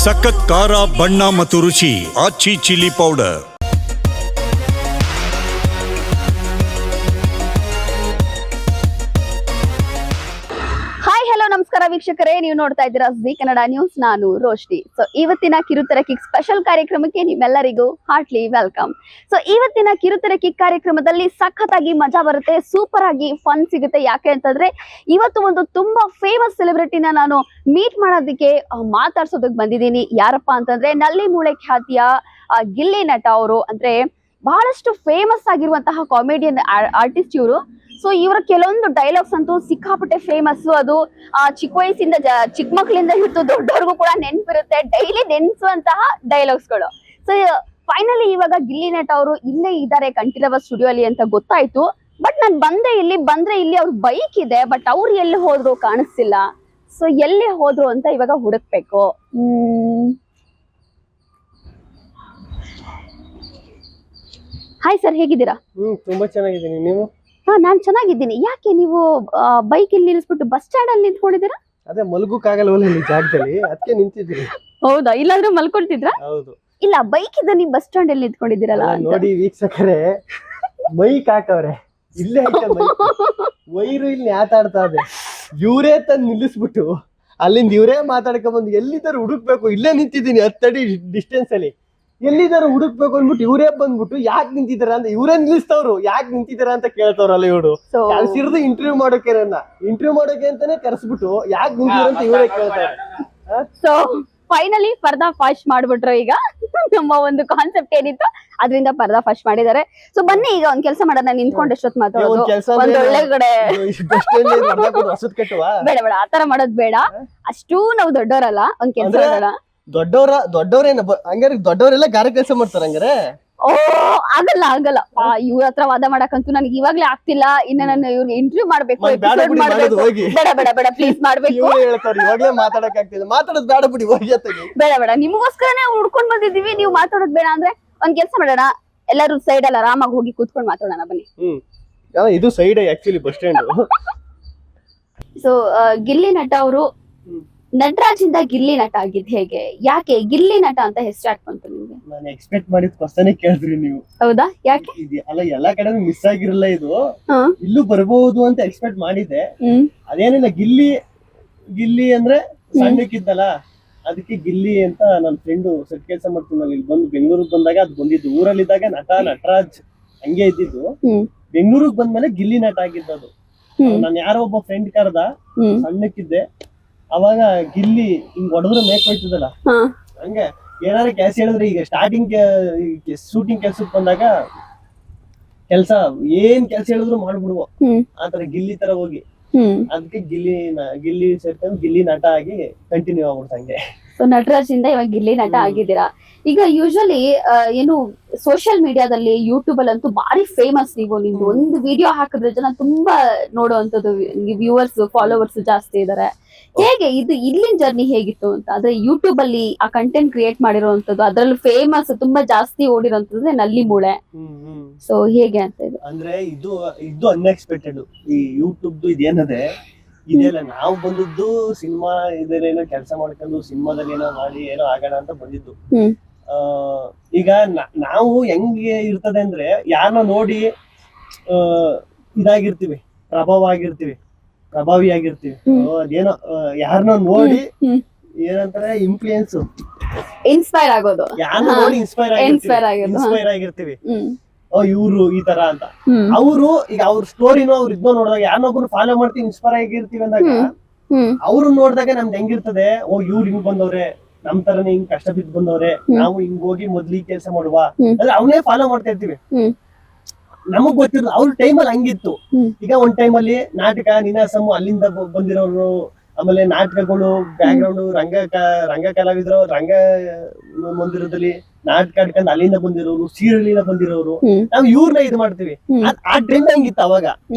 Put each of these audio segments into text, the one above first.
ಸಖತ್ ಖಾರ ಬಣ್ಣ ಮತ್ತು ರುಚಿ ಆಚಿ ಚಿಲ್ಲಿ ಪೌಡರ್. ನಮಸ್ಕಾರ ವೀಕ್ಷಕರೇ, ನೀವು ನೋಡ್ತಾ ಇದ್ದೀರಾ ಜಿ ಕನ್ನಡ ನ್ಯೂಸ್. ನಾನು ರೋಶ್ನಿ. ಸೊ ಇವತ್ತಿನ ಕಿರುತೆರ ಕಿಕ್ ಸ್ಪೆಷಲ್ ಕಾರ್ಯಕ್ರಮಕ್ಕೆ ನಿಮ್ಮೆಲ್ಲರಿಗೂ ಹಾರ್ಟ್ಲಿ ವೆಲ್ಕಮ್. ಸೊ ಇವತ್ತಿನ ಕಿರುತೆರ ಕಿಕ್ ಕಾರ್ಯಕ್ರಮದಲ್ಲಿ ಸಖತ್ತಾಗಿ ಮಜಾ ಬರುತ್ತೆ, ಸೂಪರ್ ಆಗಿ ಫನ್ ಸಿಗುತ್ತೆ. ಯಾಕೆ ಅಂತಂದ್ರೆ ಇವತ್ತು ಒಂದು ತುಂಬಾ ಫೇಮಸ್ ಸೆಲೆಬ್ರಿಟಿನ ನಾನು ಮೀಟ್ ಮಾಡೋದಕ್ಕೆ ಮಾತಾಡ್ಸೋದಕ್ಕೆ ಬಂದಿದ್ದೀನಿ. ಯಾರಪ್ಪ ಅಂತಂದ್ರೆ ನಲ್ಲಿ ಮೂಳೆ ಖ್ಯಾತಿಯ ಗಿಲ್ಲಿ ನಟ ಅವರು. ಅಂದ್ರೆ ಬಹಳಷ್ಟು ಫೇಮಸ್ ಆಗಿರುವಂತಹ ಕಾಮಿಡಿಯನ್ ಆರ್ಟಿಸ್ಟ್ ಇವರು. ಸೊ ಇವರ ಕೆಲವೊಂದು ಡೈಲಾಗ್ಸ್ ಅಂತೂ ಸಿಕ್ಕಾಪಟ್ಟೆ ಫೇಮಸ್. ಅದು ಚಿಕ್ಕ ವಯಸ್ಸಿಂದ ಚಿಕ್ಕ ಮಕ್ಕಳಿಂದ ಹಿಡಿದು ದೊಡ್ಡವ್ರಿಗೂ ಕೂಡ ನೆನ್ಪಿರುತ್ತೆ, ಡೈಲಿ ನೆನ್ಸುವಂತಹ ಡೈಲಾಗ್ಸ್ಗಳು. ಸೊ ಫೈನಲಿ ಇವಾಗ ಗಿಲ್ಲಿ ನಟ ಅವರು ಇಲ್ಲೇ ಇದ್ದಾರೆ ಕಂಠೀರವ ಸ್ಟುಡಿಯೋ ಅಲ್ಲಿ ಅಂತ ಗೊತ್ತಾಯ್ತು. ಬಟ್ ನಾನು ಬಂದ್ರೆ ಇಲ್ಲಿ ಅವ್ರ ಬೈಕ್ ಇದೆ, ಬಟ್ ಅವ್ರು ಎಲ್ಲಿ ಹೋದ್ರು ಕಾಣಿಸ್ತಿಲ್ಲ. ಸೊ ಎಲ್ಲಿ ಹೋದ್ರು ಅಂತ ಇವಾಗ ಹುಡುಕ್ಬೇಕು. ಹಾಯ್ ಸರ್, ಹೇಗಿದ್ದೀರಾ? ತುಂಬಾ ಚೆನ್ನಾಗಿದ್ದೀನಿ. ನೀವು? ನಾನ್ ಚೆನ್ನಾಗಿದ್ದೀನಿ. ಯಾಕೆ ನೀವು ಬೈಕ್ ಇಲ್ಲಿ ನಿಲ್ಲಿಸ್ಬಿಟ್ಟು ಬಸ್ ಸ್ಟ್ಯಾಂಡ್ ಅಲ್ಲಿ ನಿಂತ್ಕೊಂಡಿದ್ದೀರಾ? ಅದೇ ಮಲ್ಗೋಕ್ಕಾಗಲ್ವಲ್ಲ ಈ ಜಾಗದಲ್ಲಿ, ಅದಕ್ಕೆ ನಿಂತಿದ್ದೀನಿ. ಹೌದಾ? ಇಲ್ಲಾಂದ್ರೆ ಮಲ್ಕೊಳ್ತಿದ್ರಾ? ಹೌದು. ಇಲ್ಲ, ಬೈಕ್ ಇದ್ದ ನೀವು ಬಸ್ ಸ್ಟ್ಯಾಂಡ್ ಅಲ್ಲಿ ನಿಂತ್ಕೊಂಡಿದ್ದೀರಲ್ಲ. ನೋಡಿ ವೀಕ್ಷಕರೇ, ಮೈಕ್ ಹಾಕವ್ರೆ ಇಲ್ಲೇ ಐತೆ ಮೈಕ್. ವೈರು ಇಲ್ಲಿ ನ್ಯಾತಾಡ್ತಾ ಇದೆ. ಇವರೇ ತಂದು ನಿಲ್ಲಿಸ್ಬಿಟ್ಟು ಅಲ್ಲಿಂದ ಇವರೇ ಮಾತಾಡ್ಕೊಂಡ್ ಬಂದು ಎಲ್ಲಿದ್ದಾರೆ ಹುಡುಕ್ಬೇಕು. ಇಲ್ಲೇ ನಿಂತಿದ್ದೀನಿ 10 ಅಡಿ ಡಿಸ್ಟೆನ್ಸ್ ಅಲ್ಲಿ. ಎಲ್ಲಿದ್ದಾರೆ ಹುಡುಕ್ಬೇಕು ಅಂದ್ಬಿಟ್ಟು ಇವರೇ ಬಂದ್ಬಿಟ್ಟು ಯಾಕೆ ನಿಂತಿದಾರ ಅಂತ ಇವರೇ ನಿಲ್ಲಿಸ್ತವ್ರು. ಯಾಕೆ ನಿಂತಿದಾರ ಅಂತ ಕೇಳ್ತಾವ್ರಲ್ಲ ಇವರು. ಕರ್ಸಿರೋದು ಇಂಟರ್ವ್ಯೂ ಮಾಡೋಕೆ, ಇಂಟರ್ವ್ಯೂ ಮಾಡೋಕೆ ಅಂತಾನೆ ಕರ್ಸ್ಬಿಟ್ಟು ಯಾಕೆ ನಿಂತಿದಾರ ಅಂತ ಇವರೇ ಕೇಳ್ತಾರೆ. ಸೊ ಫೈನಲಿ ಪರ್ದಾ ಫಾಶ್ ಮಾಡ್ಬಿಟ್ರು. ಈಗ ನಮ್ಮ ಒಂದು ಕಾನ್ಸೆಪ್ಟ್ ಏನಿತ್ತು ಅದರಿಂದ ಪರ್ದಾ ಫಾಶ್ ಮಾಡಿದ್ದಾರೆ. ಸೊ ಬನ್ನಿ ಈಗ ಒಂದ್ ಕೆಲಸ ಮಾಡೋಣ, ನಿಂತ್ಕೊಂಡು ಎಷ್ಟೊತ್ತು ಮಾತಾಡೋದು. ಒಂದ್ ಒಳ್ಳೆ ಕಡೆ ಬೇಡ ಬೇಡ, ಆತರ ಮಾಡೋದ್ ಬೇಡ. ಅಷ್ಟು ನಾವು ದೊಡ್ಡವರಲ್ಲ. ಒಂದ್ ಕೆಲಸ ಮಾಡೋಣ. ದೊಡ್ಡವ್ರೇನ ಹಂಗಾರೆ ದೊಡ್ಡವರೆಲ್ಲ ಗಾರೆ ಕೆಲಸ ಮಾಡ್ತಾರ ಹಂಗಾರೆ? ಆಗಲ್ಲ ಇವ್ರ ಹತ್ರ ವಾದ ಮಾಡಕಂತೂ ನನಗೆ ಇವಾಗ್ಲೇ ಆಗ್ತಿಲ್ಲ. ಇನ್ನ ನಾನು ಇವ್ರಿಗೆ ಇಂಟರ್ವ್ಯೂ ಮಾಡ್ಬೇಕು, ಬೇಡ ಬೇಡ ಬೇಡ ಪ್ಲೀಸ್ ಮಾಡ್ಬೇಕು. ಮಾತಾಡಕ್ ಆಗ್ತಿಲ್ಲ, ಮಾತಾಡೋದ್ ಬೇಡ ಬಿಡಿ, ಬೇಡ ಬೇಡ, ನಿಮಗೋಸ್ಕರನೇ ಹುಡ್ಕೊಂಡ್ ಬಂದಿದೀವಿ. ನೀವು ಮಾತಾಡೋದ್ ಬೇಡ ಅಂದ್ರೆ ಒಂದ್ ಕೆಲ್ಸ ಮಾಡೋಣ, ಎಲ್ಲರೂ ಸೈಡ್ ಅಲ್ಲಿ ಆರಾಮಾಗಿ ಹೋಗಿ ಕೂತ್ಕೊಂಡ್ ಮಾತಾಡೋಣ ಬನ್ನಿ. ಇದು side actually bus stand. So Gilli ನಟ ಅವರು ನಟರಾಜಿಂದ ಗಿಲ್ಲಿ ನಟ ಆಗಿದ್ ಹೇಗೆ? ಯಾಕೆ ಗಿಲ್ಲಿ ನಟ ಅಂತ ಹೆಸರು ಹಾಕೊಂತ ನಿಮ್ಗೆ? ನಾನು ಎಕ್ಸ್ಪೆಕ್ಟ್ ಮಾಡಿದ ಕ್ವಶನ್ ಕೇಳಿದ್ರಿ ನೀವು. ಹೌದಾ? ಯಾಕೆ? ಅಲ್ಲ, ಎಲ್ಲಾ ಕಡೆ ಮಿಸ್ ಆಗಿರಲ್ಲ ಇದು, ಇಲ್ಲೂ ಬರ್ಬಹುದು ಅಂತ ಎಕ್ಸ್ಪೆಕ್ಟ್ ಮಾಡಿದ್ದೆ. ಅದೇನಿಲ್ಲ, ಗಿಲ್ಲಿ ಅಂದ್ರೆ ಸಣ್ಣಕ್ಕಿದ್ದಲ್ಲ, ಅದಕ್ಕೆ ಗಿಲ್ಲಿ ಅಂತ. ನನ್ನ ಫ್ರೆಂಡು ಸೆಟ್ ಕೆಲಸ ಮಾಡ್ತೀನಿ, ಇಲ್ಲಿ ಬಂದು ಬೆಂಗಳೂರಿಗೆ ಬಂದಾಗ ಅದು ಬಂದಿದ್ದು. ಊರಲ್ಲಿದ್ದಾಗ ನಟರಾಜ್ ಹಂಗೆ ಇದ್ದಿದ್ದು. ಬೆಂಗಳೂರಿಗೆ ಬಂದ್ಮೇಲೆ ಗಿಲ್ಲಿ ನಟ ಆಗಿದ್ದದು. ನಾನು ಯಾರೋ ಒಬ್ಬ ಫ್ರೆಂಡ್ ಕರೆದ, ಸಣ್ಣಕ್ಕಿದ್ದೆ. ಅವಾಗ ಗಿಲ್ಲಿ ಹಿಂಗ್ ಹೊಡೆದ್ರೆ ಮೇಕ್ ಹೋಯ್ತದಲ್ಲ, ಹಂಗೆ ಏನಾರ ಕೆಲಸ ಹೇಳಿದ್ರೆ, ಈಗ ಸ್ಟಾರ್ಟಿಂಗ್ ಶೂಟಿಂಗ್ ಕೆಲ್ಸಕ್ಕೆ ಬಂದಾಗ ಕೆಲ್ಸ ಏನ್ ಕೆಲ್ಸ ಹೇಳಿದ್ರು ಮಾಡ್ಬಿಡುವ ಆತರ ಗಿಲ್ಲಿ ತರ ಹೋಗಿ. ಅದಕ್ಕೆ ಗಿಲ್ಲಿ ಸೇರ್ಕೊಂಡು ಗಿಲ್ಲಿ ನಟ ಆಗಿ ಕಂಟಿನ್ಯೂ ಆಗ್ಬಿಡ್ತ ಹಂಗೆ. ಸೊ ನಟರಾಜಿಂದ ಇವಾಗ ಗಿಲ್ಲಿ ನಟ ಆಗಿದ್ದೀರಾ. ಈಗ ಯೂಶಲಿ ಏನು ಸೋಷಿಯಲ್ ಮೀಡಿಯಾದಲ್ಲಿ, ಯೂಟ್ಯೂಬ್ ಅಲ್ಲಿ ಅಂತೂ ಬಾರಿ ಫೇಮಸ್ ನೀವು. ನಿಮ್ದು ಒಂದು ವಿಡಿಯೋ ಹಾಕಿದ್ರೆ ಜನ ತುಂಬಾ ನೋಡುವಂತದ್ದು, ವ್ಯೂವರ್ಸ್ ಫಾಲೋವರ್ಸ್ ಜಾಸ್ತಿ ಇದಾರೆ. ಹೇಗೆ ಇದು ಇಲ್ಲಿನ ಜರ್ನಿ ಹೇಗಿತ್ತು ಅಂತ? ಆದ್ರೆ ಯೂಟ್ಯೂಬ್ ಅಲ್ಲಿ ಆ ಕಂಟೆಂಟ್ ಕ್ರಿಯೇಟ್ ಮಾಡಿರೋಂಥದ್ದು, ಅದ್ರಲ್ಲೂ ಫೇಮಸ್ ತುಂಬಾ ಜಾಸ್ತಿ ಓಡಿರೋಂಥದ್ದು ನಲ್ಲಿ ಮೂಳೆ. ಸೊ ಹೇಗೆ ಅಂತ ಇದು? ಅಂದ್ರೆ ಇದು ಅನ್ಎಕ್ಸ್ಪೆಕ್ಟೆಡ್. ಈ ಯೂಟ್ಯೂಬ್ ಇದೇನದೆ ಇದೆಲ್ಲ ನಾವು ಬಂದದ್ದು ಸಿನಿಮಾ ಇದರೇನೋ ಕೆಲಸ ಮಾಡ್ಕೊಂಡು ಸಿನಿಮಾದಲ್ಲಿ ಏನೋ ಮಾಡಿ ಏನೋ ಆಗೋಣ ಅಂತ ಬಂದಿದ್ದು. ಈಗ ನಾವು ಹೆಂಗೆ ಇರ್ತದೆ ಅಂದ್ರೆ, ಯಾರನ್ನ ನೋಡಿ ಇದಾಗಿರ್ತೀವಿ, ಪ್ರಭಾವಿ ಆಗಿರ್ತೀವಿ. ಅದೇನೋ ಯಾರನ್ನ ನೋಡಿ ಏನಂತಾರೆ, ಇನ್ಸ್ಪೈರ್ ಆಗೋದು. ಯಾರನ್ನ ನೋಡಿ ಇನ್ಸ್ಪೈರ್ ಆಗಿರ್ತೀವಿ. ಇವ್ರು ಈ ತರ ಅಂತ. ಅವರು ಈಗ ಅವ್ರ ಸ್ಟೋರಿನೋ ಅವ್ರ ಇದನ್ನೋ ನೋಡಿದಾಗ, ಯಾರನ್ನೊಬ್ರು ಫಾಲೋ ಮಾಡ್ತೀವಿ, ಇನ್ಸ್ಪೈರ್ ಆಗಿರ್ತೀವಿ ಅಂದಾಗ, ಅವ್ರನ್ನ ನೋಡಿದಾಗ ನಮ್ಗೆ ಹೆಂಗಿರ್ತದೆ, ಇವ್ರು ಹಿಂಗ್ ಬಂದವ್ರೆ, ನಮ್ ತರನೇ ಹಿಂಗ್ ಕಷ್ಟ ಬಿದ್ದು ಬಂದವ್ರೆ, ನಾವು ಹಿಂಗ್ ಹೋಗಿ ಮೊದ್ಲು ಈ ಕೆಲಸ ಮಾಡುವ ಅಂದ್ರೆ ಅವನೇ ಫಾಲೋ ಮಾಡ್ತಾ ಇರ್ತೀವಿ. ನಮಗ್ ಗೊತ್ತಿರೋದು ಅವ್ರ ಟೈಮಲ್ಲಿ ಹಂಗಿತ್ತು. ಈಗ ಒಂದ್ ಟೈಮಲ್ಲಿ ನಾಟಕ ನಿನಾಸಮ್ ಅಲ್ಲಿಂದ ಬಂದಿರೋರು, ಆಮೇಲೆ ನಾಟಕಗಳು, ಬ್ಯಾಕ್ ಗ್ರೌಂಡ್ ರಂಗ ಕಲಾವಿದರು, ರಂಗ ಮಂದಿರದಲ್ಲಿ ನಾಟಕ ಆಡ್ಕೊಂಡು ಅಲ್ಲಿಂದ ಬಂದಿರೋರು, ಸೀರಿಯಲ್ ಬಂದಿರೋರು, ನಾವು ಇವ್ರನ್ನ ಇದು ಮಾಡ್ತೀವಿ. ಆ ಟ್ರೆಂಡ್ ಹಂಗಿತ್ತು ಅವಾಗ.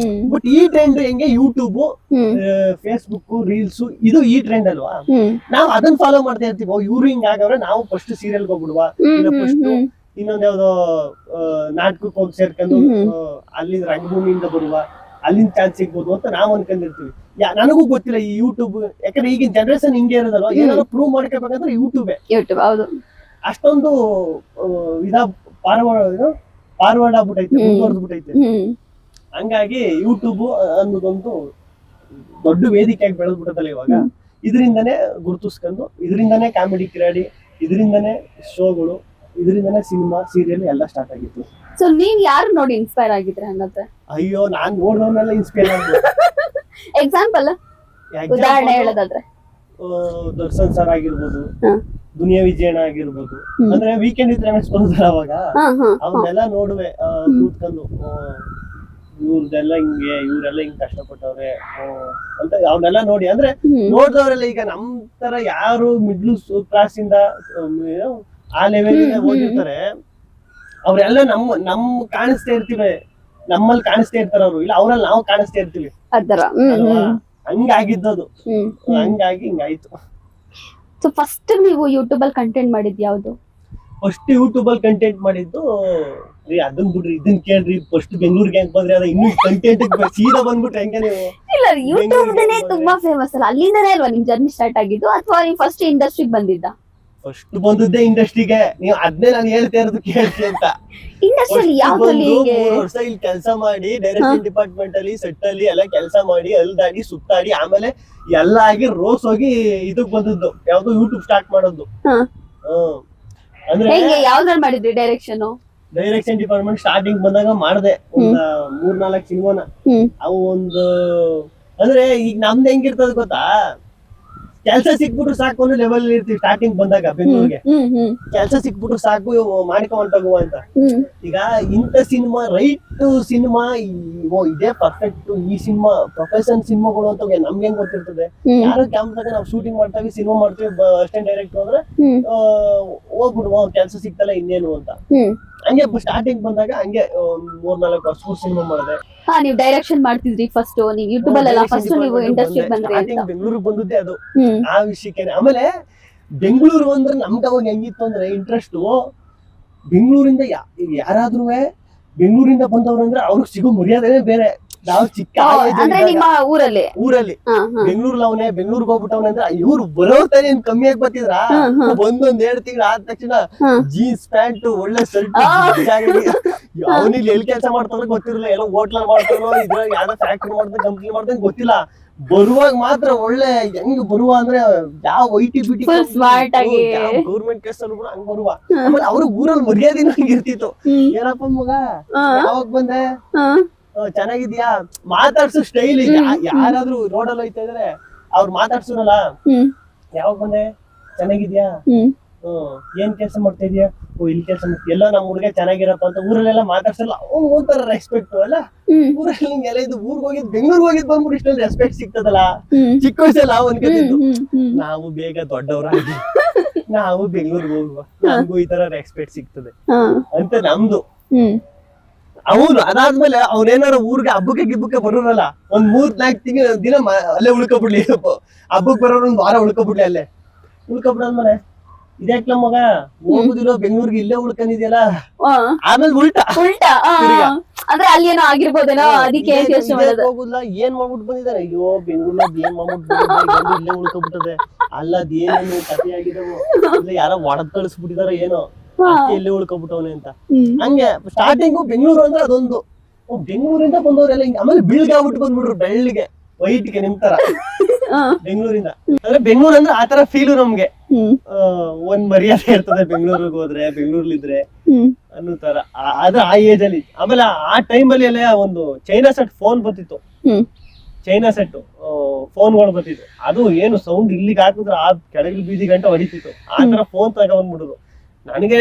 ಬಟ್ ಈ ಟ್ರೆಂಡ್ ಹೆಂಗೆ, ಯೂಟ್ಯೂಬ್, ಫೇಸ್ಬುಕ್, ರೀಲ್ಸ್, ಇದು ಈ ಟ್ರೆಂಡ್ ಅಲ್ವಾ. ನಾವು ಅದನ್ನ ಫಾಲೋ ಮಾಡ್ತಾ ಇರ್ತೀವಿ. ಇವ್ರು ಹಿಂಗ ಆಗವ್ರೆ, ನಾವು ಫಸ್ಟ್ ಸೀರಿಯಲ್ಗೆ ಹೋಗ್ಬಿಡುವ, ಇಲ್ಲ ಫಸ್ಟ್ ಇನ್ನೊಂದ್ ಯಾವ್ದೋ ನಾಟಕಕ್ಕೆ ಹೋಗಿ ಸೇರ್ಕೊಂಡು ಅಲ್ಲಿ ರಂಗಭೂಮಿಯಿಂದ ಬರುವ, ಅಲ್ಲಿಂದ ಚಾನ್ಸ್ ಸಿಗ್ಬೋದು ಅಂತ ನಾವ್ ಅನ್ಕೊಂಡಿರ್ತೀವಿ. ನನಗೂ ಗೊತ್ತಿಲ್ಲ ಈ ಯೂಟ್ಯೂಬ್, ಯಾಕಂದ್ರೆ ಈಗಿನ ಜನರೇಷನ್ ಹಿಂಗೆ ಇರೋದಲ್ವಾ, ಏನಾದ್ರು ಪ್ರೂವ್ ಮಾಡ್ಕೋಬೇಕಂದ್ರೆ ಯೂಟ್ಯೂಬ್ ಹೌದು. ಅಷ್ಟೊಂದು ಫಾರ್ವರ್ಡ್ ಆಗ್ಬಿಟ್ಟೈತೆ, ಮುಂದುವರೆದ್ಬಿಟ್ಟೈತೆ. ಹಂಗಾಗಿ ಯೂಟ್ಯೂಬ್ ಅನ್ನೋದೊಂದು ದೊಡ್ಡ ವೇದಿಕೆಯಾಗಿ ಬೆಳೆದ್ಬಿಟ್ಟದಲ್ಲ ಇವಾಗ. ಇದರಿಂದನೇ ಗುರುತಿಸ್ಕೊಂಡು, ಇದರಿಂದನೇ ಕಾಮಿಡಿ ಕ್ರಿಯಾಡಿ, ಇದರಿಂದನೇ ಶೋಗಳು, ಇದರಿಂದನೇ ಸಿನಿಮಾ ಸೀರಿಯಲ್ ಎಲ್ಲ ಸ್ಟಾರ್ಟ್ ಆಗಿತ್ತು. ಸೊ ನೀವ್ ಯಾರು ನೋಡಿ ಇನ್ಸ್ಪೈರ್ ಆಗಿದ್ರೆ ಹಂಗಂದ್ರೆ? ಅಯ್ಯೋ, ನಾನ್ ನೋಡಿದವನ್ನೆಲ್ಲ ಇನ್ಸ್ಪೈರ್ ಆಗ್ಬೋದು. ಎಕ್ಸಾಂಪಲ್ ಉದಾಹರಣೆ ಹೇಳೋದಾದ್ರೆ ದರ್ಶನ್ ಸರ್ ಆಗಿರ್ಬೋದು, ದುನಿಯಾ ವಿಜಯಣ್ಣ ಆಗಿರ್ಬೋದು. ಅಂದ್ರೆ ವೀಕೆಂಡ್ ಇದ್ರೆ ಬಂದ್ರ ಅವಾಗ ಅವನ್ನೆಲ್ಲ ನೋಡುವೆ ಕೂತ್ಕೊಂಡು, ಇವ್ರದೆಲ್ಲ ಹಿಂಗೆ, ಇವರೆಲ್ಲ ಹಿಂಗ್ ಕಷ್ಟಪಟ್ಟವ್ರೆ ಅಂತ ಅವನ್ನೆಲ್ಲ ನೋಡಿ. ಅಂದ್ರೆ ನೋಡಿದವರೆಲ್ಲ ಈಗ ನಮ್ ತರ ಯಾರು ಮಿಡ್ಲ್ ಕ್ಲಾಸ್ ಇಂದ ಆ ಲೆವೆಲ್ ಓದಿರ್ತಾರೆ, ಅವ್ರೆಲ್ಲ ನಮ್ ಕಾಣಿಸ್ತಾ ಇರ್ತೀವಿ, ನಮ್ಮಲ್ಲಿ ಕಾಣಿಸ್ತಾ ಇರ್ತಾರ ಅವ್ರು, ಇಲ್ಲ ಅವ್ರಲ್ಲಿ ನಾವು ಕಾಣಿಸ್ತಾ ಇರ್ತೀವಿ. ಹಂಗಾಗಿದ್ದದು, ಹಂಗಾಗಿ ಹಿಂಗಾಯ್ತು. ಸೊ ಫಸ್ಟ್ ನೀವು ಯೂಟ್ಯೂಬ್ ಅಲ್ಲಿ ಕಂಟೆಂಟ್ ಮಾಡಿದ್ ಯಾವ್ದು? ಫಸ್ಟ್ ಯೂಟ್ಯೂಬ್ ಅಲ್ಲಿ ಕಂಟೆಂಟ್ ಮಾಡಿದ್ದು ಅದನ್ ಬಿಡ್ರಿ, ಇದನ್ ಕೇಳ್ರಿ. ಫಸ್ಟ್ ಬೆಂಗಳೂರಿಗೆ ಹೆಂಗ್ ಬಂದ್ರಿ, ಅದ ಇನ್ನು ಕಂಟೆಂಟ್ ಸೀದಾ ಬಂದ್ಬಿಟ್ರೆ ಹೆಂಗೆ ನೀವು? ಇಲ್ಲ, ಯೂಟ್ಯೂಬ್ ತುಂಬಾ ಫೇಮಸ್ ಅಲ್ಲ, ಅಲ್ಲಿಂದನೇ ಅಲ್ವಾ ನಿಮ್ ಜರ್ನಿ ಸ್ಟಾರ್ಟ್ ಆಗಿದ್ದು, ಅಥವಾ ನೀವು ಫಸ್ಟ್ ಇಂಡಸ್ಟ್ರಿಗೆ ಬಂದಿದ್ದ? ಫಸ್ಟ್ ಬಂದದ್ದೇ ಇಂಡಸ್ಟ್ರಿಗೆ. ನೀವು ಅದನ್ನೇ ನಾನು ಹೇಳ್ತಾ ಇರೋದು ಕೇಳ್ತಿ ಅಂತ. ಇಂಡಸ್ಟ್ರಿ ಯಾವ್ದ್ರಲ್ಲಿ? 3 ವರ್ಷ ಇಲ್ಲಿ ಕೆಲಸ ಮಾಡಿ, ಡೈರೆಕ್ಷನ್ ಡಿಪಾರ್ಟ್ಮೆಂಟ್ ಅಲ್ಲಿ, ಸೆಟ್ ಅಲ್ಲಿ ಎಲ್ಲ ಕೆಲಸ ಮಾಡಿ, ಅಲ್ದಾಡಿ ಸುತ್ತಾಡಿ, ಆಮೇಲೆ ಎಲ್ಲ ಆಗಿ ರೋಸ್ ಹೋಗಿ ಇದಕ್ ಬಂದದ್ದು, ಯಾವ್ದು ಯೂಟ್ಯೂಬ್ ಸ್ಟಾರ್ಟ್ ಮಾಡೋದು. ಅಂದ್ರೆ ಯಾವ್ದ್ರಲ್ಲಿ ಮಾಡಿದ್ರಿ ಡೈರೆಕ್ಷನ್? ಡೈರೆಕ್ಷನ್ ಡಿಪಾರ್ಟ್ಮೆಂಟ್ ಸ್ಟಾರ್ಟಿಂಗ್ ಬಂದಾಗ ಮಾಡ್ದೆ ಒಂದ್ 3-4 ಸಿನಿಮಾನ. ಅವು ಒಂದು ಅಂದ್ರೆ ಈಗ ನಮ್ದು ಹೆಂಗಿರ್ತದ ಗೊತ್ತಾ, ಕೆಲ್ಸ ಸಿಕ್ಬಿಟ್ರು ಸಾಕು ಅನ್ನೋ ಲೆವೆಲ್ ಇರ್ತೀವಿ ಸ್ಟಾರ್ಟಿಂಗ್ ಬಂದಾಗ. ಬೆಂಗಳೂರಿಗೆ ಕೆಲ್ಸ ಸಿಕ್ಬಿಟ್ರು ಸಾಕು, ಮಾಡ್ಕೊಂಡೋಗುವ ಅಂತ. ಈಗ ಇಂಥ ಸಿನಿಮಾ, ರೈಟ್ ಸಿನಿಮಾ, ಇದೇ ಪರ್ಫೆಕ್ಟ್, ಈ ಸಿನಿಮಾ ಪ್ರೊಫೆಷನ್ ಸಿನಿಮಾಗಳು ಅಂತ ನಮ್ಗೆ ಹೆಂಗ್ ಗೊತ್ತಿರ್ತದೆ? ಯಾರೋ ಕ್ಯಾಮ್ರಾಗ ನಾವು ಶೂಟಿಂಗ್ ಮಾಡ್ತೀವಿ, ಸಿನಿಮಾ ಮಾಡ್ತೀವಿ, ಅಸಿಸ್ಟೆಂಟ್ ಡೈರೆಕ್ಟರ್ ಅಂದ್ರೆ ಹೋಗ್ಬಿಡುವ, ಕೆಲ್ಸ ಸಿಗ್ತಲ್ಲ ಇನ್ನೇನು ಅಂತ. ಹಂಗೆ ಸ್ಟಾರ್ಟಿಂಗ್ ಬಂದಾಗ ಹಂಗೆ 3-4 ವರ್ಷ ಸಿನಿಮಾ ಮಾಡಿದೆ. ನೀವು ಡೈರೆಕ್ಷನ್ ಮಾಡ್ತಿದ್ರಿ ಫಸ್ಟ್, ನೀವು ಯೂಟ್ಯೂಬ್ ಅಲ್ಲ ಫಸ್ಟ್ ನೀವು ಇಂಡಸ್ಟ್ರಿಗೆ ಬಂದ್ರಿ? ಬೆಂಗಳೂರಿಗೆ ಬಂದಿದ್ದೆ ಅದು ಆ ವಿಷಯಕ್ಕೆ. ಆಮೇಲೆ ಬೆಂಗಳೂರು ಅಂದ್ರೆ ನಮ್ಗೆ ಅವಾಗ ಹೆಂಗಿತ್ತು ಅಂದ್ರೆ ಇಂಟ್ರೆಸ್ಟ್, ಬೆಂಗಳೂರಿಂದ ಯಾರಾದ್ರೂ ಬೆಂಗಳೂರಿಂದ ಬಂದವ್ರು ಅಂದ್ರೆ ಅವ್ರಿಗೆ ಸಿಗೋ ಮರ್ಯಾದೆನೇ ಬೇರೆ. ನಾವು ಚಿಕ್ಕ ಊರಲ್ಲಿ ಬೆಂಗಳೂರಲ್ಲಿ ಅವನೇ, ಬೆಂಗಳೂರಿಗೆ ಹೋಗ್ಬಿಟ್ಟವನೇ ಅಂದ್ರೆ ಇವ್ರು ಬರೋತಾನೆ ಕಮ್ಮಿ ಆಗಿ ಬರ್ತಿದ್ರ. ಒಂದೊಂದ್ 2 ತಿಂಗಳು ಆದ ತಕ್ಷಣ ಜೀನ್ಸ್ ಪ್ಯಾಂಟ್, ಒಳ್ಳೆ ಶರ್ಟ್, ಅವನಿಲ್ಲಿ ಎಲ್ಲಿ ಕೆಲಸ ಮಾಡ್ತಾರೋ ಗೊತ್ತಿರಲಿಲ್ಲ, ಎಲ್ಲ ಹೋಟ್ಲಲ್ಲಿ ಮಾಡ್ತಾನೋ, ಇದ್ರಾಗ ಯಾವ್ದೋ ಫ್ಯಾಕ್ಟ್ರಿ ಮಾಡ್ತಾನೆ, ಕಂಪ್ನಿ ಮಾಡ್ತಾನೆ ಗೊತ್ತಿಲ್ಲ. ಬರುವಾಗ ಮಾತ್ರ ಒಳ್ಳೆ ಹೆಂಗ್ ಬರುವ ಅಂದ್ರೆ ಯಾವ ಐಟಿ ಬಿಟಿ ಗೌರ್ಮೆಂಟ್ ಕೆಲ್ಸ ಹಂಗ್ ಬರುವ. ಆಮೇಲೆ ಅವ್ರ ಊರಲ್ಲಿ ಮರ್ಯಾದಿನ ಹಂಗಿರ್ತಿತ್ತು. ಏನಪ್ಪ ಮಗ, ಯಾವಾಗ ಬಂದೆ, ಚೆನ್ನಾಗಿದ್ಯಾ, ಮಾತಾಡ್ಸೋ ಸ್ಟೈಲ್. ಯಾರಾದ್ರೂ ರೋಡಲ್ಲಿ ಹೋಯ್ತಾ ಇದ್ರೆ ಅವ್ರು ಮಾತಾಡ್ಸೋರಲ್ಲ, ಯಾವಾಗ ಬಂದೆ, ಚೆನ್ನಾಗಿದ್ಯಾ, ಏನ್ ಕೆಲಸ ಮಾಡ್ತಾ ಇದೀಯಾ, ಇಲ್ಲಿ ಕೆಲಸ ಮಾಡ್ತೀವಿ, ಎಲ್ಲ ನಮ್ಮ ಹುಡುಗ ಚೆನ್ನಾಗಿರಪ್ಪ ಅಂತ ಊರಲ್ಲೆಲ್ಲ ಮಾತಾಡ್ಸಲ್ಲ. ಅವ್ನು ಒಂಥರ ರೆಸ್ಪೆಕ್ಟ್ ಅಲ್ಲ ಊರಲ್ಲಿ. ಹಿಂಗೆಲ್ಲ ಇದು ಊರ್ಗ್ ಹೋಗಿದ್, ಬೆಂಗಳೂರಿಗೆ ಹೋಗಿದ್ ಬಂದ್ಬಿಟ್ಟು ಇಷ್ಟೊಂದು ರೆಸ್ಪೆಕ್ಟ್ ಸಿಗ್ತದಲ್ಲ. ಚಿಕ್ಕ ವಯಸ್ಸಲ್ಲಿ ನಾವು ಅನ್ಕೋತಿದ್ದು, ನಾವು ಬೇಗ ದೊಡ್ಡವರಾಗಿ ನಾವು ಬೆಂಗಳೂರಿಗೆ ಹೋಗುವ, ನಮಗೂ ಈ ತರ ರೆಸ್ಪೆಕ್ಟ್ ಸಿಗ್ತದೆ ಅಂತ ನಮ್ದು. ಅವನು ಅದಾದ್ಮೇಲೆ ಅವ್ನೇನಾರ ಊರ್ಗೆ ಹಬ್ಬಕ್ಕೆ ಬರೋರಲ್ಲ, ಒಂದ್ 3-4 ದಿನ ಅಲ್ಲೇ ಉಳ್ಕೊಬಿಡ್ಲಿ, ಹಬ್ಬಕ್ ಬರೋರು 1 ವಾರ ಉಳ್ಕೊಬಿಡ್ಲಿ, ಅಲ್ಲೇ ಉಳ್ಕೊಬಿಡಾದ್ಮೇಲೆ ಇದ್ಯಾಕ್ಲ ಮಗ ಹೋಗುದಿಲ್ಲ ಬೆಂಗಳೂರಿಗೆ, ಇಲ್ಲೇ ಉಳ್ಕೊಂಡಿದ್ಯಲ್ಲ. ಆಮೇಲೆ ಉಲ್ಟಾ ಅಂದ್ರೆ ಅಲ್ಲಿ ಏನೋ ಆಗಿರ್ಬೋದೇನೋ, ಅದಕ್ಕೆ ಹೋಗುದಿಲ್ಲ, ಏನ್ ಮಾಡ್ಬಿಟ್ಟು ಬಂದಿದ್ದಾರೆ, ಅಯ್ಯೋ ಬೆಂಗಳೂರಲ್ಲಿ ಏನ್ ಮಾಡ್ಬಿಟ್ಟು ಇಲ್ಲೇ ಉಳ್ಕೊಬಿಟ್ಟದೆ, ಅಲ್ಲದ್ ಏನೇನು ಕಥೆ ಆಗಿದಾವು, ಯಾರೋ ಒಡದ್ ಕಳಿಸ್ಬಿಟ್ಟಿದಾರ ಏನೋ, ಎಲ್ಲಿ ಉಳ್ಕೊಬಿಟ್ಟವನೆ ಅಂತ. ಹಂಗೆ ಸ್ಟಾರ್ಟಿಂಗು ಬೆಂಗಳೂರು ಅಂದ್ರೆ ಅದೊಂದು, ಬೆಂಗಳೂರಿಂದ ಬಂದವರೆಲ್ಲ ಹಿಂಗ. ಆಮೇಲೆ ಬಿಳ್ಗಾಗ್ಬಿಟ್ಟು ಬಂದ್ಬಿಟ್ರು ಬೆಳ್ಳಿಗೆ, ವೈಟ್ಗೆ ನಿಮ್ ತರ ಬೆಂಗಳೂರಿಂದ. ಅಂದ್ರೆ ಬೆಂಗಳೂರು ಅಂದ್ರೆ ಆತರ ಫೀಲು ನಮ್ಗೆ. ಒಂದ್ ಮರ್ಯಾದೆ ಇರ್ತದೆ ಬೆಂಗಳೂರಿಗೆ ಹೋದ್ರೆ, ಬೆಂಗಳೂರ್ಲಿದ್ರೆ ಅನ್ನೋ ತರ. ಅದು ಆ ಏಜ್ ಅಲ್ಲಿ. ಆಮೇಲೆ ಆ ಟೈಮ್ ಅಲ್ಲಿ ಎಲ್ಲ ಒಂದು ಚೈನಾ ಸೆಟ್ ಫೋನ್ ಬರ್ತಿತ್ತು, ಚೈನಾ ಸೆಟ್ ಫೋನ್ಗಳು ಬರ್ತಿತ್ತು. ಅದು ಏನು ಸೌಂಡ್ ಇಲ್ಲಿಗೆ ಹಾಕಿದ್ರೆ ಆ ಕೆಳಗಿನ ಬೀದಿ ಗಂಟೆ ಹೊಡಿತಿತ್ತು. ಆ ತರ ಫೋನ್ ತಗೊಂಡ್ಬಿಡುದು. ನನಗೆ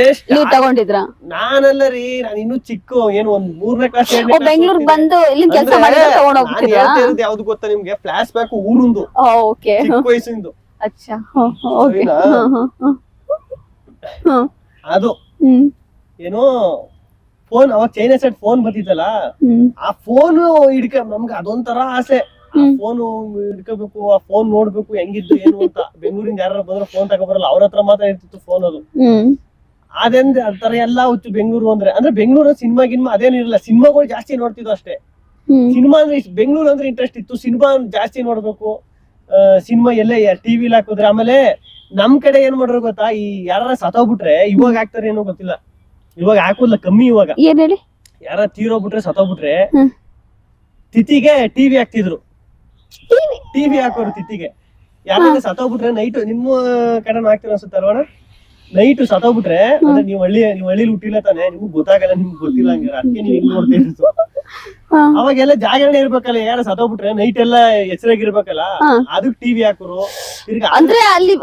ತಗೊಂಡಿದ್ರ? ನಾನಲ್ಲ ರೀ, ನಾನು ಇನ್ನೂ ಚಿಕ್ಕ, ಏನು ಒಂದ್ 3ನೇ ಕ್ಲಾಸ್ ಯಾವ್ದು ಗೊತ್ತಾ ನಿಮ್ಗೆ, ಫ್ಲಾಶ್ ಬ್ಯಾಕ್ ಊರುಂದು ಚಿಕ್ಕ ವಯಸ್ಸಿಂದು ಅದು ಏನೋ ಫೋನ್. ಅವಾಗ ಚೈನಾ ಸೆಟ್ ಫೋನ್ ಬರ್ತಿತ್ತಲ್ಲ, ಆ ಫೋನ್ ನಮ್ಗೆ ಅದೊಂಥರ ಆಸೆ. ಆ ಫೋನ್ ಹಿಡ್ಕೋಬೇಕು, ಆ ಫೋನ್ ನೋಡ್ಬೇಕು ಹೆಂಗಿದ್ದು ಏನು ಅಂತ. ಬೆಂಗಳೂರಿಂದ ಯಾರು ಬಂದ್ರೆ ಫೋನ್ ತಗೊಬರಲ್ಲ, ಅವ್ರ ಹತ್ರ ಮಾತ್ರ ಇರ್ತಿತ್ತು ಫೋನ್. ಅದು ಅದೇಂದ್ರೆ ಆ ತರ ಎಲ್ಲಾ ಹುಚ್ಚು ಬೆಂಗಳೂರು ಅಂದ್ರೆ. ಬೆಂಗಳೂರು ಸಿನಿಮಾ ಗಿನ್ಮಾ ಅದೇನಿರಲ್ಲ, ಸಿನಿಮಾಗಳು ಜಾಸ್ತಿ ನೋಡ್ತಿದ್ವು ಅಷ್ಟೇ. ಸಿನಿಮಾ ಅಂದ್ರೆ ಬೆಂಗಳೂರು ಅಂದ್ರೆ ಇಂಟ್ರೆಸ್ಟ್ ಇತ್ತು, ಸಿನಿಮಾ ಜಾಸ್ತಿ ನೋಡ್ಬೇಕು, ಸಿನಿಮಾ ಎಲ್ಲೇ ಟಿವಿಲಿ ಹಾಕಿದ್ರೆ. ಆಮೇಲೆ ನಮ್ ಕಡೆ ಏನ್ ಮಾಡ್ರು ಗೊತ್ತಾ, ಈ ಯಾರ ಸತ್ತೋಗ್ಬಿಟ್ರೆ ಇವಾಗ ಹಾಕ್ತಾರೆ ಏನೋ ಗೊತ್ತಿಲ್ಲ, ಇವಾಗ ಹಾಕೋಲ್ಲ ಕಮ್ಮಿ. ಇವಾಗ ಏನ್ ಹೇಳಿ, ಯಾರ ತೀರೋಗ್ಬಿಟ್ರೆ ಸತ್ತೋಗ್ಬಿಟ್ರೆ ತಿಥಿಗೆ ಟಿವಿ ಹಾಕ್ತಿದ್ರು, ಟಿವಿ ಹಾಕೋರು ತಿಥಿಗೆ. ಯಾರಾದ್ರೂ ಸತ್ತೋಗ್ಬಿಟ್ರೆ ನೈಟ್, ನಿಮ್ಮ ಕಡೆ ಹಾಕ್ತಿರೋ ಅನ್ಸುತ್ತೆ ಅಲ್ವಣ, ನೈಟ್ ಸತ್ತೋಗ್ಬಿಟ್ರೆ ಅಂದ್ರೆ ನೀವ್ ಹಳ್ಳಿಲಿ ಹುಟ್ಟಿಲ್ಲ ತಾನೆ, ನಿಮ್ಗ್ ಗೊತ್ತಾಗಲ್ಲ, ನಿಮ್ಗೆ ಗೊತ್ತಿಲ್ಲ ಹಂಗ, ಅದಕ್ಕೆ ನೀವ್ ಹಿಂಗ್ ನೋಡ್ತೀರಿ. ಅವಾಗೆಲ್ಲ ಜಾಗರಣೆ ಇರ್ಬೇಕಲ್ಲ, ಯಾರ ಸತ್ತೋಗ್ಬಿಟ್ರೆ ನೈಟ್ ಎಲ್ಲ ಎಚ್ಚರಾಗಿರ್ಬೇಕಲ್ಲ, ಅದಕ್ ಟಿವಿ ಹಾಕೋರು. ಅಂದ್ರೆ ಅಲ್ಲಿ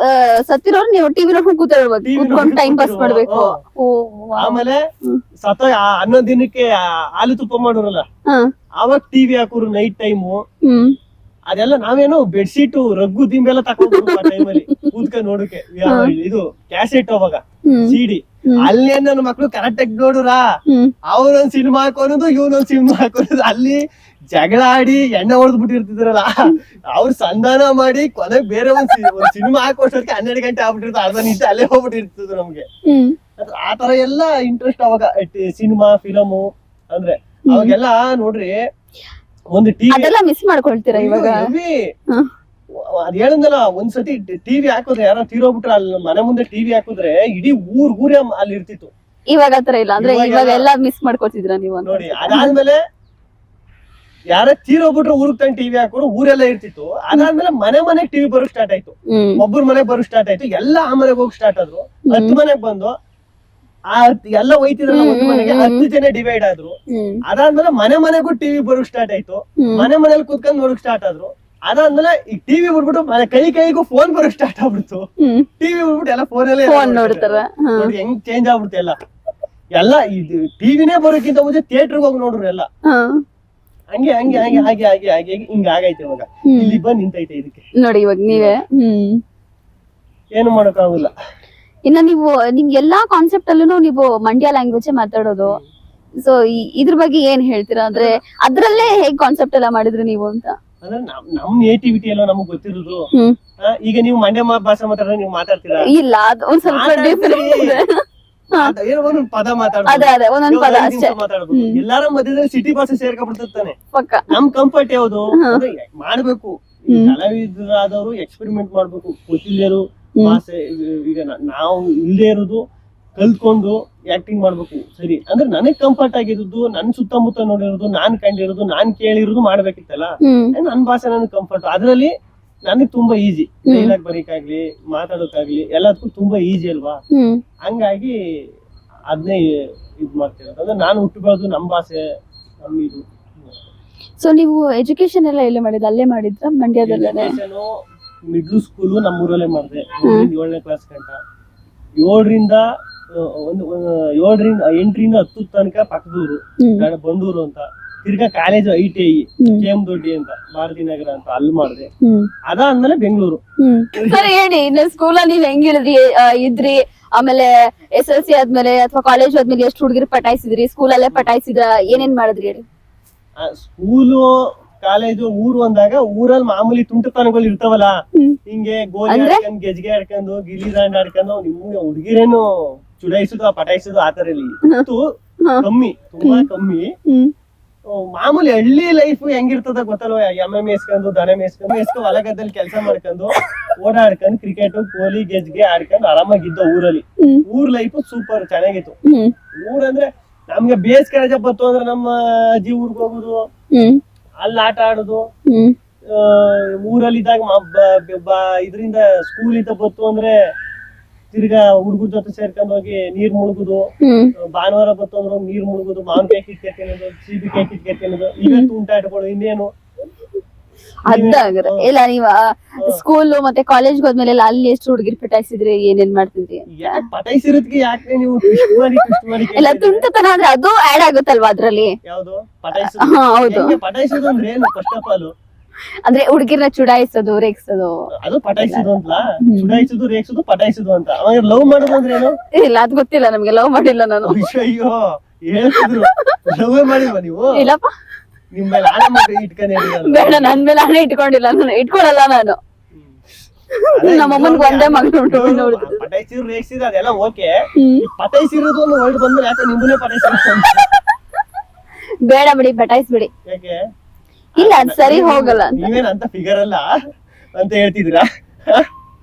ಸತ್ತಿರೋರು ನೀವು ಟಿವಿ ನೋಡ್ಕೊಂಡು ಕೂತ್ಕೊಂಡು ಟೈಮ್ ಪಾಸ್ ಮಾಡ್ಬೇಕು. ಆಮೇಲೆ ಸತ್ತ 11 ದಿನಕ್ಕೆ ಹಾಲು ತುಪ್ಪ ಮಾಡೋರಲ್ಲ, ಅವಾಗ ಟಿವಿ ಹಾಕೋರು ನೈಟ್ ಟೈಮು. ಅದೆಲ್ಲ ನಾವೇನು ಬೆಡ್ಶೀಟ್ ರಗ್ಗು ದಿಂಬೆಲ್ಲ ತಕೊಂಡ್ರು ಆ ಟೈಮಲ್ಲಿ ಕೂತ್ಕೊಂಡ್ ನೋಡಕ್ಕೆ. ಇದು ಕ್ಯಾಸೆಟ್ ಅವಾಗ ಸಿಡಿ, ಅಲ್ಲೇ ನನ್ನ ಮಕ್ಳು ಕರೆಕ್ಟ್ ಆಗಿ ನೋಡುರ, ಅವ್ರೊಂದ್ ಸಿನಿಮಾ ಹಾಕೋದು ಇವ್ನೊಂದ್ ಸಿನಿಮಾ ಹಾಕೋದು, ಅಲ್ಲಿ ಜಗಳ ಆಡಿ ಎಣ್ಣೆ ಹೊಡೆದ್ ಬಿಟ್ಟಿರ್ತಿದ್ರಲ್ಲ, ಅವ್ರ ಸಂಧಾನ ಮಾಡಿ ಕೊನೆಗ್ ಬೇರೆ ಒಂದ್ ಸಿನಿಮಾ ಹಾಕೋಷ್ಟಕ್ಕೆ 12 ಗಂಟೆ ಆಗ್ಬಿಟ್ಟಿರ್ತ, ಅರ್ಧ ನಿಮಿಷ ಅಲ್ಲೇ ಹೋಗ್ಬಿಟ್ಟಿರ್ತಿದ್ರು ನಮ್ಗೆ. ಆತರ ಎಲ್ಲ ಇಂಟ್ರೆಸ್ಟ್ ಅವಾಗ ಸಿನಿಮಾ ಫಿಲಮು ಅಂದ್ರೆ. ಅವಾಗೆಲ್ಲ ನೋಡ್ರಿ ಒಂದು ಅದೆಲ್ಲ ಮಿಸ್ ಮಾಡ್ಕೊಳ್ತೀರಾ ಇವಾಗ? ಅದ್ ಹೇಳಂದಲ್ಲ, ಒಂದ್ಸತಿ ಟಿವಿ ಹಾಕಿದ್ರೆ ಯಾರೋ ತೀರೋಗ್ಬಿಟ್ರೆ ಅಲ್ಲಿ ಮನೆ ಮುಂದೆ ಟಿವಿ ಹಾಕಿದ್ರೆ ಇಡೀ ಊರೇ ಅಲ್ಲಿ ಇರ್ತಿತ್ತು. ಇವಾಗ ಆತರ ಇಲ್ಲ ಅಂದ್ರೆ ಇವಾಗ ಎಲ್ಲ ಮಿಸ್ ಮಾಡ್ಕೊತಿದ್ರ ನೀವು ನೋಡಿ. ಅದಾದ್ಮೇಲೆ ಯಾರ ತೀರೋಗ್ಬಿಟ್ರೆ ಊರಿಗೆ ತಂದು ಟಿವಿ ಹಾಕೋರು, ಊರೆಲ್ಲ ಇರ್ತಿತ್ತು. ಅದಾದ್ಮೇಲೆ ಮನೆಗ್ ಟಿವಿ ಬರೋಕ್ ಸ್ಟಾರ್ಟ್ ಆಯ್ತು, ಒಬ್ಬರ ಮನೆಗ್ ಬರೋಕ್ ಸ್ಟಾರ್ಟ್ ಆಯ್ತು, ಎಲ್ಲ ಆ ಮನೆಗೆ ಹೋಗಿ ಸ್ಟಾರ್ಟ್ ಆದ್ರು. 10 ಮನೆಗ್ ಬಂದು ಎಲ್ಲ ಹೋಯ್ತಿದ್ರಲ್ಲ, ಒಂದು ಮನೆಗೆ 10 ಜನ ಡಿವೈಡ್ ಆದ್ರು. ಅದಾದ್ಮೇಲೆ ಮನೆಗೂ ಟಿವಿ ಬರೋಕ್ ಸ್ಟಾರ್ಟ್ ಆಯ್ತು, ಮನೇಲಿ ಕೂತ್ಕೊಂಡ್ ನೋಡಕ್ ಸ್ಟಾರ್ಟ್ ಆದ್ರು. ಅದಾದ್ಮೇಲೆ ಈಗ ಟಿವಿ ಬಿಡ್ಬಿಟ್ಟು ಕೈಗೂ ಫೋನ್ ಬರೋಕ್ ಸ್ಟಾರ್ಟ್ ಆಗ್ಬಿಡ್ತು. ಟಿವಿ ಬಿಡ್ಬಿಟ್ಟು ಎಲ್ಲ ಫೋನಲ್ಲೇ ನೋಡಿ ಹೆಂಗ್ ಚೇಂಜ್ ಆಗ್ಬಿಡ್ತು ಎಲ್ಲ. ಇದು ಟಿವಿನೇ ಬರೋಕ್ಕಿಂತ ಮುಂಚೆ ಥಿಯೇಟರ್ಗೆ ಹೋಗಿ ನೋಡ್ರು ಎಲ್ಲ. ಹಂಗೆ ಹಂಗೆ ಹಾಗೆ ಹಾಗೆ ಹಾಗೆ ಹಾಗೆ ಹಿಂಗ ಆಗೈತೆ ಇವಾಗ. ಇಲ್ಲಿ ಬಂದ್ ನಿಂತೈತೆ ಇದಕ್ಕೆ ನೋಡಿ ಇವಾಗ ನೀವೇ. ಏನು ಮಾಡಕ್ಕಾಗಲ್ಲ. ಇನ್ನ ನೀವು ನಿಮ್ ಎಲ್ಲಾ ಕಾನ್ಸೆಪ್ಟ್ ಅಲ್ಲೂ ನೀವು ಮಂಡ್ಯ ಲ್ಯಾಂಗ್ವೇಜ್ ಮಾತಾಡೋದು. ಸೊ ಇದ್ರ ಬಗ್ಗೆ ಏನ್ ಹೇಳ್ತೀರಾ? ಅಂದ್ರೆ ಅದ್ರಲ್ಲೇ ಹೇಗ್ ಕಾನ್ಸೆಪ್ಟ್ ಎಲ್ಲ ಮಾಡಿದ್ರಿ ನೀವು ಅಂತ? ಅಂದ್ರೆ ನಮ್ ನೇಟಿವಿಟಿ ಎಲ್ಲ ನಮಗ್ ಗೊತ್ತಿರೋದು. ಈಗ ನೀವು ಮಂಡ್ಯ ಭಾಷೆ ಮಾತಾಡಿದ್ರೆ ನೀವು ಮಾತಾಡ್ತೀರಾ? ಇಲ್ಲ, ಅದು ಒಂದ್ ಸ್ವಲ್ಪ ಒಂದೊಂದ್ ಪದ ಮಾತಾಡ್ಬೋದು. ಎಲ್ಲಾರ ಮಧ್ಯದಲ್ಲಿ ಸಿಟಿ ಭಾಷೆ ಸೇರ್ಕೊಂಡ್ಬಿಡ್ತಾನೆ. ನಮ್ ಕಂಫರ್ಟ್ ಯಾವ್ದು ಮಾಡ್ಬೇಕು. ಕಲಾವಿದರಾದವರು ಎಕ್ಸ್ಪೆರಿಮೆಂಟ್ ಮಾಡ್ಬೇಕು. ಗೊತ್ತಿಲ್ಲರು ಭಾಷೆ, ಈಗ ನಾವು ಇಲ್ಲದೆ ಇರೋದು ಕಲ್ತ್ಕೊಂಡು ಆಕ್ಟಿಂಗ್ ಮಾಡ್ಬೇಕು. ಸರಿ ಅಂದ್ರೆ ನನಗ್ ಕಂಫರ್ಟ್ ಆಗಿರೋದು, ನನ್ ಸುತ್ತಮುತ್ತ ನೋಡಿರೋದು, ನಾನ್ ಕಂಡಿರೋದು, ನಾನ್ ಕೇಳಿರೋದು ಮಾಡ್ಬೇಕಿತ್ತಲ್ಲ. ನನ್ ಭಾಷೆ ನನ್ಗೆ ಕಂಫರ್ಟ್, ಅದ್ರಲ್ಲಿ ನನಗ್ ತುಂಬಾ ಈಸಿ. ಡೈಲಾಗ್ ಬರೀಕಾಗ್ಲಿ ಮಾತಾಡೋಕಾಗ್ಲಿ ಎಲ್ಲದಕ್ಕೂ ತುಂಬಾ ಈಸಿ ಅಲ್ವಾ. ಹಂಗಾಗಿ ಅದನ್ನೇ ಇದ್ ಮಾಡ್ತಿರೋದು. ಅಂದ್ರೆ ನಾನು ಹುಟ್ಟುಬಾರ್ದು ನಮ್ ಭಾಷೆ ನಮ್ ಇದು. ಸೊ ನೀವು ಎಜುಕೇಶನ್ ಎಲ್ಲ ಎಲ್ಲಿ ಮಾಡಿದ? ಅಲ್ಲೇ ಮಾಡಿದ್ರ ಮಂಡ್ಯದಲ್ಲೇ? ಮಿಡ್ಲ್ ಸ್ಕೂಲ್ ನಮ್ಮೂರಲ್ಲೇ ಮಾಡಿದೆ, 7ನೇ ಕ್ಲಾಸ್ ಗಂಟ. 7ರಿಂದ 8ರಿಂದ 10 ತನಕ ಪಕ್ಕದೂರು ಬಂಡೂರು ಅಂತ. ತಿರ್ಗಾ ಕಾಲೇಜು ITI KM ದೊಡ್ಡಿ ಅಂತ, ಭಾರತಿ ನಗರ ಅಂತ, ಅಲ್ಲಿ ಮಾಡಿದೆ. ಅದಾದ್ಮೇಲೆ ಬೆಂಗಳೂರು. ಸರಿ ಹೇಳಿ, ಸ್ಕೂಲಲ್ಲಿ ನೀವ್ ಹೆಂಗಿದ್ರಿ ಇದ್ರಿ? ಆಮೇಲೆ SSLC ಆದ್ಮೇಲೆ ಅಥವಾ ಕಾಲೇಜ್ ಆದ್ಮೇಲೆ ಎಷ್ಟು ಹುಡುಗಿರು ಪಟಾಯಿಸಿದ್ರಿ? ಸ್ಕೂಲಲ್ಲೇ ಪಟಾಯಿಸಿದ್ರ? ಏನೇನ್ ಮಾಡಿದ್ರಿ ಹೇಳಿ? ಸ್ಕೂಲು ಕಾಲೇಜು ಊರು ಅಂದಾಗ ಊರಲ್ಲಿ ಮಾಮೂಲಿ ತುಂಟತನಗಳು ಇರ್ತಾವಲ್ಲ, ಹಿಂಗೆ ಗೋಲಿ ಆಡ್ಕೊಂಡು, ಗೆಜ್ಗೆ ಆಡ್ಕೊಂಡು, ಗಿಲ್ಲಿ ದಾಂಡ್ ಆಡ್ಕೊಂಡು, ನಿಮ್ಗೆ ಹುಡುಗಿರೇನು ಚುಡಾಯಿಸುದು ಪಟಾಯಿಸುದು ಆತರ ಕಮ್ಮಿ, ತುಂಬಾ ಕಮ್ಮಿ. ಮಾಮೂಲಿ ಹಳ್ಳಿ ಲೈಫ್ ಹೆಂಗಿರ್ತದ ಗೊತ್ತಲ್ವ? ಎಮ್ಮೆ ಮೇಸ್ಕೊಂಡು, ದನ ಮೇಸ್ಕೊಂಡು ಹೊಲ ಗದ್ದಲ್ಲಿ ಕೆಲಸ ಮಾಡ್ಕೊಂಡು, ಓಡಾಡ್ಕೊಂಡು, ಕ್ರಿಕೆಟ್ ಕೋಲಿ ಗೆಜ್ಗೆ ಆಡ್ಕೊಂಡು ಆರಾಮಾಗಿದ್ದ ಊರಲ್ಲಿ. ಊರ್ ಲೈಫ್ ಸೂಪರ್ ಚೆನ್ನಾಗಿತ್ತು. ಊರಂದ್ರೆ ನಮ್ಗೆ ಬೇಸಿಗೆ ರಜೆ ಬತ್ತು ಅಂದ್ರೆ ನಮ್ಮ ಅಜ್ಜಿ ಊರ್ಗ್ ಹೋಗುದು, ಅಲ್ಲಿ ಆಟ ಆಡುದು. ಊರಲ್ಲಿ ಇದ್ದಾಗ ಇದರಿಂದ ಸ್ಕೂಲ್ ಇಂದ ಬತ್ತು ಅಂದ್ರೆ ತಿರ್ಗಾ ಹುಡುಗರ ಜೊತೆ ಸೇರ್ಕೊಂಡು ಹೋಗಿ ನೀರ್ ಮುಳುಗುದು. ಭಾನುವಾರ ಬತ್ತು ಅಂದ್ರೆ ನೀರ್ ಮುಳುಗುದು, ಮಾವಿನಕಾಯಿ ಕಿಟ್ಕೆ ತಿನ್ನೋದು, ಸೀಬೆಕಾಯಿ ಕಿಟ್ಕೆ ತಿನ್ನೋದು. ಇವತ್ತು ಉಂಟಾಟಗಳು ಇನ್ನೇನು. ಇಲ್ಲ ನೀವ ಸ್ಕೂಲ್ ಮತ್ತೆ ಕಾಲೇಜ್ ಹೋದ್ಮೇಲೆ ಅಲ್ಲಿ ಎಷ್ಟು ಹುಡುಗಿರ್ ಪಟಾಯಿಸಿದ್ರಿ? ಏನೇನ್ ಮಾಡ್ತಿದ್ರಿ? ಪಟಾಯಿಸಿರೋದಕ್ಕೆ ಯಾಕೆ ನೀವು ಇಲ್ಲ ತುಂಟತನ ಅಂದ್ರೆ ಅದು ಆಡ್ ಆಗುತ್ತಲ್ವಾ ಅದ್ರಲ್ಲಿ? ಯಾವ್ದು ಪಟಾಯಿಸೋದು? ಪಟಾಯಿಸೋದು ಅಂದ್ರೆ ಏನು? ಫಸ್ಟ್ ಆಫ್ ಆಲ್ ಅಂದ್ರೆ ಹುಡುಗಿರ್ನ ಚುಡಾಯಿಸೋದು, ರೇಗ್ಸೋದು, ಅದು ಪಟಾಯಿಸೋದು ಅಂತ. ಚುಡಾಯಿಸೋದು, ರೇಗ್ಸೋದು, ಪಟಾಯಿಸೋದು ಅಂತ. ಅವಾಗ ಲವ್ ಮಾಡೋದು ಅಂದ್ರೆ ಏನು? ಇಲ್ಲ, ಅದ್ ಗೊತ್ತಿಲ್ಲ ನಮ್ಗೆ. ಲವ್ ಮಾಡಿಲ್ಲ ನಾನು. ಅಯ್ಯೋ ಹೇಳ್ತಿದ್ರು, ಲವ್ ಮಾಡಿಲ್ವಾ ನೀವು? ಇಲ್ಲಪ್ಪ. ನಿಮ್ ಮೇಲೆ ಆಣೆ ಮಾಡಿ ಇಟ್ಕೊಂಡಿಲ್ಲ? ಬೇಡ, ನನ್ ಮೇಲೆ ಆಣೆ ಇಟ್ಕೊಂಡಿಲ್ಲ, ನಾನು ಇಟ್ಕೊಳಲ್ಲ. ನಾನು ನಮ್ಮಮ್ಮನ್ಗೆ ಒಂದೇ ಮಗನು. ಪಟಾಯಿಸಿದ್ರು ರೇಗ್ಸಿದ್ರು ಅದೆಲ್ಲ ಓಕೆ. ಪಟಾಯಿಸಿರೋದು ಒಂದು ವರ್ಡ್ ಬಂದ್ರೆ ಯಾಕೆ ನಿಮ್ಮನ್ನೇ ಪಟಾಯಿಸಿದ್ರು? ಬೇಡ ಬಿಡಿ ಬಟಾಯಿಸ್ಬಿಡಿ. ಯಾಕೆ ಇಲ್ಲ ಅದ್ ಸರಿ ಹೋಗಲ್ಲ ಅಂತ. ನೀವೇನ್ ಅಂತ ಫಿಗರ್ ಅಲ್ಲ ಅಂತ ಹೇಳ್ತಿದ್ದೀರಾ?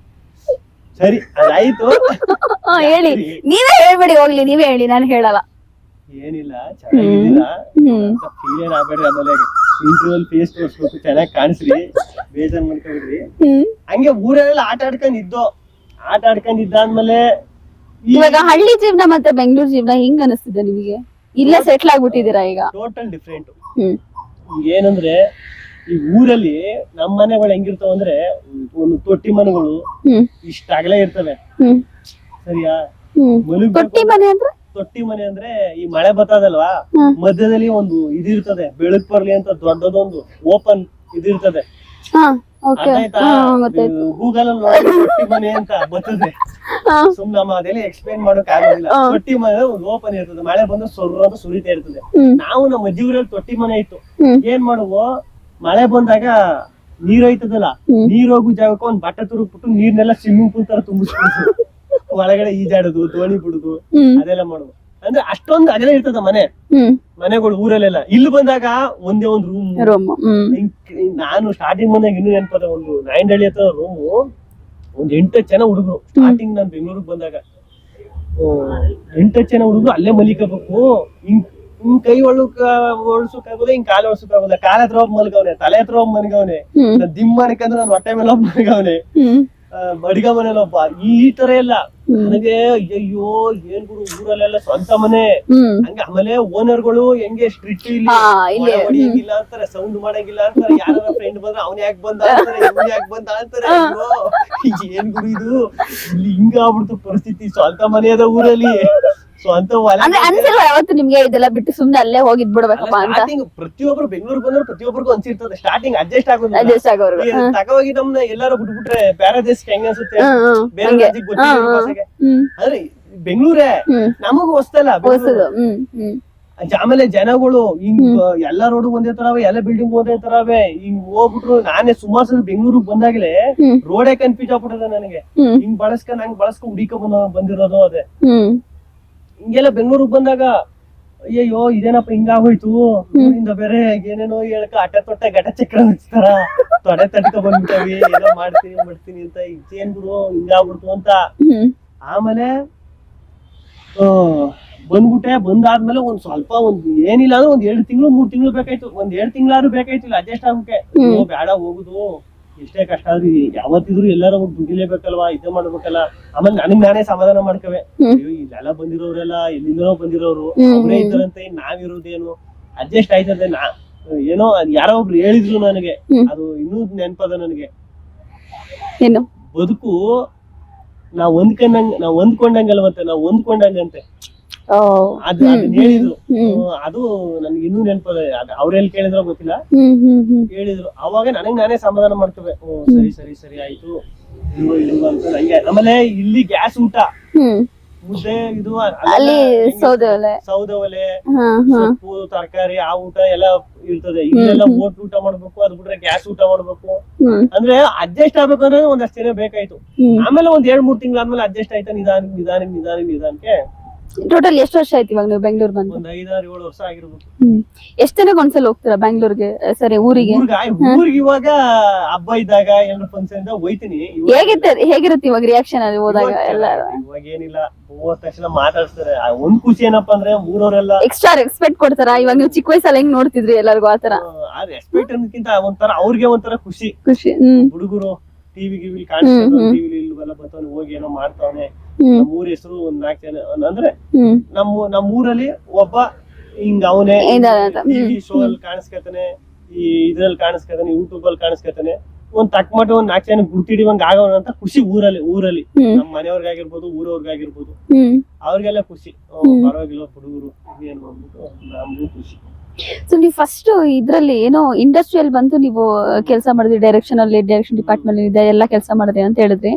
ಸರಿ ಅದಾಯ್ತು. ಹೇಳಿ, ನೀವೇ ಹೇಳ್ಬಿಡಿ ಹೋಗ್ಲಿ, ನೀವೇ ಹೇಳಿ, ನಾನು ಹೇಳಲ್ಲ. ಏನಿಲ್ಲ, ಚೆನ್ನಾಗಿದ್ದೀರಾ ಅಂತ ಫೀಲ್ ಏನ್ ಆಗ್ಬೇಡ್ರಿ. ಆಮೇಲೆ ಇಂಟರ್ವ್ಯೂಲ್ ಫೇಸ್ ತೋರಿಸ್ಬೇಕು, ಚೆನ್ನಾಗಿ ಕಾಣಿಸ್ರಿ, ಬೇಜಾರ್ ಮಾಡ್ಕೊಬಿಡ್ರಿ. ಹಂಗೆ ಊರಲ್ಲೆಲ್ಲ ಆಟ ಆಡ್ಕೊಂಡಿದ್ದಾದ್ಮೇಲೆ ಇವಾಗ ಹಳ್ಳಿ ಜೀವನ ಮತ್ತೆ ಬೆಂಗಳೂರು ಜೀವನ ಹೆಂಗ್ ಅನಿಸ್ತಿದೆ ನಿಮಗೆ? ಇಲ್ಲ ಸೆಟ್ಲ್ ಆಗ್ಬಿಟ್ಟಿದೀರಾ ಈಗ? Total different. ಏನಂದ್ರೆ ಈ ಊರಲ್ಲಿ ನಮ್ಮ ಮನೆಗಳು ಹೆಂಗಿರ್ತಾವ ಅಂದ್ರೆ ಒಂದು ತೊಟ್ಟಿ ಮನೆಗಳು ಇಷ್ಟ ಅಗಲೇ ಇರ್ತವೆ, ಸರಿಯಾ? ತೊಟ್ಟಿ ಮನೆ ಅಂದ್ರೆ ಈ ಮಳೆ ಬರ್ತದಲ್ವಾ, ಮಧ್ಯದಲ್ಲಿ ಒಂದು ಇದಿರ್ತದೆ, ಬೆಳಕ್ ಬರ್ಲಿ ಅಂತ ದೊಡ್ಡದೊಂದು ಓಪನ್ ಇದಿರ್ತದೆ. ಗೂಗಲ್ ಅಲ್ಲಿ ನೋಡಿ ತೊಟ್ಟಿ ಮನೆ ಅಂತ ಬರ್ತದೆ. ಸುಮ್ನೆ ನಮ್ಮ ಅದೆಲ್ಲ ಎಕ್ಸ್ಪ್ಲೈನ್ ಮಾಡೋಕ್ ಆಗೋದಿಲ್ಲ. ತೊಟ್ಟಿ ಮನೆ ಒಂದು ಓಪನ್ ಇರ್ತದೆ, ಮಳೆ ಬಂದ್ರೆ ಸೊರ್ರ ಅಂತ ಸುರಿತಾ ಇರ್ತದೆ. ನಾವು ನಮ್ಮ ಅಜ್ಜಿ ಊರಲ್ಲಿ ತೊಟ್ಟಿ ಮನೆ ಇತ್ತು. ಏನ್ ಮಾಡುವು, ಮಳೆ ಬಂದಾಗ ನೀರ್ ಐತದಲ್ಲ, ನೀರ್ ಹೋಗು ಜಾಗಕ್ಕೆ ಒಂದ್ ಬಟ್ಟೆ ತುರುಕ್ಬಿಟ್ಟು ನೀರ್ನೆಲ್ಲ ಸ್ವಿಮ್ಮಿಂಗ್ ಪೂಲ್ ತರ ತುಂಬಿಸ್ಬಿಡುದು, ಒಳಗಡೆ ಈಜಾಡುದು, ದೋಣಿ ಬಿಡುದು, ಅದೆಲ್ಲ ಮಾಡುದು. ಅಂದ್ರೆ ಅಷ್ಟೊಂದು ಅದೆಲ್ಲ ಇರ್ತದ ಮನೆಗಳು ಊರಲ್ಲೆಲ್ಲ. ಇಲ್ಲಿ ಬಂದಾಗ ಒಂದೇ ಒಂದು ರೂಮ್. ನಾನು ಸ್ಟಾರ್ಟಿಂಗ್ ಬಂದಾಗ ಇನ್ನೂ ನೆನಪದ, ಒಂದು ನಾಯಿಂಡಳ್ಳಿ ಹತ್ರ ರೂಮು, ಒಂದ್ 8 ಜನ ಹುಡುಗರು. ಸ್ಟಾರ್ಟಿಂಗ್ ನಾನು ಬೆಂಗಳೂರಿಗೆ ಬಂದಾಗ 8 ಜನ ಹುಡುಗರು ಅಲ್ಲೇ ಮಲಿಕಬೇಕು. ಹಿಂಗ್ ಕೈ ಒಳ್ಸಕ್ಕಾಗೋದ, ಹಿಂಗ್ ಕಾಲು ಒಳ್ಸಕ್ಕಾಗೋದ, ಕಾಲ ಹತ್ರ ಹೋಗಿ ಮಲ್ಗವ್ನೆ, ತಲೆ ಹತ್ರ ಹೋಗಿ ಮಲ್ಗವ್ನೆ, ದಿಮ್ ಮಾಡಕಂದ್ರೆ ನಾನು ಹೊಟ್ಟೆ ಮೇಲೆ ಹೋಗಿ ಮಲ್ಗವ್ನೆ, ಅಡಿಗ ಮನೇಲಿ ಒಬ್ಬ. ಈ ತರ ಎಲ್ಲ ನನಗೆ ಅಯ್ಯೋ ಏನ್ ಗುರು, ಊರಲ್ಲೆಲ್ಲ ಸ್ವಂತ ಮನೆ ಹಂಗೆ. ಆಮೇಲೆ ಓನರ್ಗಳು ಹೆಂಗೆ ಸ್ಟ್ರಿಕ್ಟ್, ಇಲ್ಲಿ ಹೊಡಿಯಂಗಿಲ್ಲ ಅಂತಾರೆ, ಸೌಂಡ್ ಮಾಡಂಗಿಲ್ಲ ಅಂತಾರೆ. ಯಾರ ಫ್ರೆಂಡ್ ಬಂದ್ರೆ ಅವ್ನ ಯಾಕೆ ಬಂದ ಅಂತಾರೆ, ಇವ್ನ ಯಾಕೆ ಬಂದ ಅಂತಾರೆ. ಏನ್ ಗುರು ಇದು, ಇಲ್ಲಿ ಹಿಂಗ ಆಗ್ಬಿಡ್ತು ಪರಿಸ್ಥಿತಿ. ಸ್ವಂತ ಮನೆ ಅದ ಊರಲ್ಲಿ, ಸ್ವಂತ ಅವತ್ತು ನಿಮ್ಗೆ ಇದೆಲ್ಲ ಬಿಟ್ಟು ಸುಮ್ನೆ ಅಲ್ಲೇ ಹೋಗಿದ್ ಬಿಡ್ಬೇಕಪ್ಪ ಅಂತ. ಪ್ರತಿಯೊಬ್ರು ಬೆಂಗಳೂರು ಬಂದ್ರೆ ಪ್ರತಿಯೊಬ್ಬರಿಗೂ ಅನ್ಸಿರ್ತದೆ ಸ್ಟಾರ್ಟಿಂಗ್ ಅಡ್ಜಸ್ಟ್ ಆಗೋದು. ತಗೋಗಿ ನಮ್ನ ಎಲ್ಲಾರು ಬಿಟ್ಬಿಟ್ರೆ ಬೇರೆ ದೇಶಕ್ಕೆ ಹೆಂಗ ಅನ್ಸುತ್ತೆ, ಬೇರೆ ರಾಜ್ಯಕ್ಕೆ ಗೊತ್ತಿಲ್ಲ. ಆದ್ರೆ ಬೆಂಗಳೂರೇ ನಮಗೂ ಹೊಸ್ತಲ್ಲ. ಆಮೇಲೆ ಜನಗಳು ಹಿಂಗ್ ಎಲ್ಲಾ ರೋಡ್ ಒಂದೇ ತರವೇ, ಎಲ್ಲ ಬಿಲ್ಡಿಂಗ್ ಒಂದೇ ತರವೇ. ಹಿಂಗ್ ಹೋಗ್ಬಿಟ್ರು ನಾನೇ ಸುಮಾರು ಸಲ ಬೆಂಗಳೂರಿಗೆ ಬಂದಾಗ್ಲೇ ರೋಡೇ ಕನ್ಫ್ಯೂಸ್ ಆಗ್ಬಿಟ್ಟದ ನನಗೆ. ಹಿಂಗ್ ಹಂಗ್ ಬಳಸ್ಕೊಂಡ್ ಹುಡಿಕ ಬಂದಿರೋದು ಅದೇ. ಹಿಂಗೆಲ್ಲ ಬೆಂಗಳೂರಿಗೆ ಬಂದಾಗ ಅಯ್ಯಯ್ಯೋ ಇದೇನಪ್ಪ ಹಿಂಗಾಗೋಯ್ತು, ಊರಿಂದ ಬೇರೆ ಏನೇನೋ ಹೇಳಕ ಅಟ್ಟೆ ತೊಟ್ಟೆ ಗಟ ಚಕ್ರ ಹಚ್ತಾರ, ತೊಡೆ ತಟ್ಕ ಬಂದ್ಬಿಟ್ಟವಿ, ಏನೋ ಮಾಡ್ತೀನಿ ಅಂತ. ಇದೇನ್ ಗುರು ಹಿಂಗಾಗ್ಬಿಡ್ತು ಅಂತ. ಆಮೇಲೆ ಬಂದ್ಬಿಟ್ಟೆ. ಬಂದಾದ್ಮೇಲೆ ಒಂದ್ ಸ್ವಲ್ಪ ಏನಿಲ್ಲ ಅಂದ್ರೆ 2 ತಿಂಗಳು 3 ತಿಂಗಳು ಬೇಕಾಯ್ತು. 2 ತಿಂಗಳಾದ್ರೂ ಬೇಕಾಯ್ತು ಇಲ್ಲ ಅಡ್ಜಸ್ಟ್ ಆಗಕ್ಕೆ. ಬೇಡ ಹೋಗುದು, ಎಷ್ಟೇ ಕಷ್ಟ ಆದ್ರೂ ಯಾವತ್ತಿದ್ರು ಎಲ್ಲಾರು ದುಡಿಲೇಬೇಕಲ್ವಾ, ಇದೇ ಮಾಡ್ಬೇಕಲ್ಲ. ಆಮೇಲೆ ನನಗ್ ನಾನೇ ಸಮಾಧಾನ ಮಾಡ್ಕವೆ, ಅಯ್ಯೋ ಇಲ್ಲೆಲ್ಲ ಬಂದಿರೋರೆಲ್ಲ ಎಲ್ಲಿಂದನೋ ಬಂದಿರೋರು, ಅವರೇ ಇದ್ದಾರಂತೆ, ನಾವಿರೋದೇನು ಅಡ್ಜಸ್ಟ್ ಆಯ್ತದೆ. ಏನೋ ಯಾರೋ ಒಬ್ರು ಹೇಳಿದ್ರು ನನಗೆ, ಅದು ಇನ್ನೂ ನೆನಪದ ನನಗೆ. ಬದುಕು ನಾವ್ ಹೊಂದ್ಕೊಂಡಂಗಲ್ವಂತೆ, ನಾವ್ ಹೊಂದ್ಕೊಂಡಂಗಂತೆ. ಅದನ್ನ ಹೇಳಿದ್ರು. ಅದು ನನ್ಗೆ ಇನ್ನೂ ನೆನಪದ. ಅವ್ರೆಲ್ಲಿ ಕೇಳಿದ್ರೋ ಗೊತ್ತಿಲ್ಲ, ಹೇಳಿದ್ರು. ಅವಾಗ ನನಗ್ ನಾನೇ ಸಮಾಧಾನ ಮಾಡ್ತೇವೆ, ಸರಿ ಆಯ್ತು ಅಂತ. ಆಮೇಲೆ ಇಲ್ಲಿ ಗ್ಯಾಸ್ ಊಟ, ಮುದ್ದೆ, ಇದು ಸೌದೆ ಒಲೆ, ಸೊಪ್ಪು ತರಕಾರಿ, ಆ ಊಟ ಎಲ್ಲ ಇರ್ತದೆ. ಇಲ್ಲೆಲ್ಲ ಹೋಟ್ಲ್ ಊಟ ಮಾಡ್ಬೇಕು, ಅದ್ ಬಿಟ್ರೆ ಗ್ಯಾಸ್ ಊಟ ಮಾಡ್ಬೇಕು. ಅಂದ್ರೆ ಅಡ್ಜಸ್ಟ್ ಆಗ್ಬೇಕು ಅಂದ್ರೆ ಒಂದಷ್ಟು ದಿನ ಬೇಕಾಯ್ತು. ಆಮೇಲೆ 1-2-3 ತಿಂಗಳಾದ್ಮೇಲೆ ಅಡ್ಜಸ್ಟ್ ಆಯ್ತಾ ನಿಧಾನಕ್ಕೆ. ಟೋಟಲ್ ಎಷ್ಟು ವರ್ಷ ಆಯ್ತು ಇವಾಗ ನೀವು ಬೆಂಗಳೂರು ಬಂದು? ಒಂದ್ 5-6-7 ವರ್ಷ ಆಗಿರ್ಬೇಕು. ಎಷ್ಟ್ ದಿನಕ್ಕೆ ಒಂದ್ಸಲ ಹೋಗ್ತೀರಾ ಬೆಂಗಳೂರಿಗೆ? ಸರಿ, ಊರಿಗೆ ಇವಾಗ ಹಬ್ಬ ಇದ್ದಾಗ ಏನಾದ್ರು ಫಂಕ್ಷನ್ ಇದ್ದಾಗ ಹೋಯ್ತೀನಿ. ಹೇಗಿರುತ್ತೆ ಇವಾಗ ರಿಯಾಕ್ಷನ್ ಅಲ್ಲಿ ಹೋದಾಗ? ಎಲ್ಲ ಇವಾಗ ಏನಿಲ್ಲ, ಹೋದ ತಕ್ಷಣ ಮಾತಾಡ್ತಾರೆ. ಒಂದ್ ಖುಷಿ ಏನಪ್ಪಾ ಅಂದ್ರೆ ಊರವರೆಲ್ಲ ಎಕ್ಸ್ಟ್ರಾ ರೆಸ್ಪೆಕ್ಟ್ ಕೊಡ್ತಾರ. ಇವಾಗ ನೀವು ಚಿಕ್ಕ ವಯಸ್ಸಲ್ಲಿ ಹೆಂಗ್ ನೋಡ್ತಿದ್ರಿ ಎಲ್ಲರಿಗೂ ಆತರ? ರೆಸ್ಪೆಕ್ಟ್ ಅನ್ನೋದಕ್ಕಿಂತ ಒಂಥರ ಅವ್ರಿಗೆ ಒಂಥರ ಖುಷಿ. ಹುಡುಗರು ಟಿವಿ ಇಲ್ವೆಲ್ಲ ಬರ್ತಾನೆ, ಹೋಗಿ ಏನೋ ಮಾಡ್ತಾವನೆ. ನಮ್ಮೂರ ಹೆಸರು 4 ಜನ ಅಂದ್ರೆ ನಮ್ಮ ಊರಲ್ಲಿ ಒಬ್ಬ ಹಿಂಗ ಅವನೇ ಟಿವಿ ಶೋ ಅಲ್ಲಿ ಕಾಣಿಸ್ಕತಾನೆ, ಈ ಇದ್ರಲ್ಲಿ ಕಾಣಿಸ್ಕತಾನೆ, ಯೂಟ್ಯೂಬ್ ಅಲ್ಲಿ ಕಾಣಿಸ್ಕತಾನೆ. ಒಂದ್ ತಕ್ಕ ಮಟ್ಟ 4 ಜನ ಗುರ್ತಿಡಿವಂಗ ಆಗೋಣ ಅಂತ ಖುಷಿ ಊರಲ್ಲಿ. ನಮ್ಮ ಮನೆಯವ್ರಿಗಾಗಿರ್ಬೋದು, ಊರವ್ರಿಗಾಗಿರ್ಬೋದು, ಅವ್ರಿಗೆಲ್ಲ ಖುಷಿ. ಪರವಾಗಿಲ್ಲ ಹುಡುಗರು ಏನ್ ಮಾಡ್ಬಿಟ್ಟು ನಮ್ಗೂ ಖುಷಿ. ಸೊ ನೀವು ಫಸ್ಟ್ ಇದ್ರಲ್ಲಿ ಏನೋ ಇಂಡಸ್ಟ್ರಿಯಲ್ಲಿ ಬಂದು ನೀವು ಕೆಲಸ ಮಾಡಿದ್ರಿ, ಡೈರೆಕ್ಷನ್ ಡಿಪಾರ್ಟ್ಮೆಂಟ್ ಇದೆ, ಎಲ್ಲ ಕೆಲಸ ಮಾಡಿದ್ರಿ ಅಂತ ಹೇಳಿದ್ರಿ.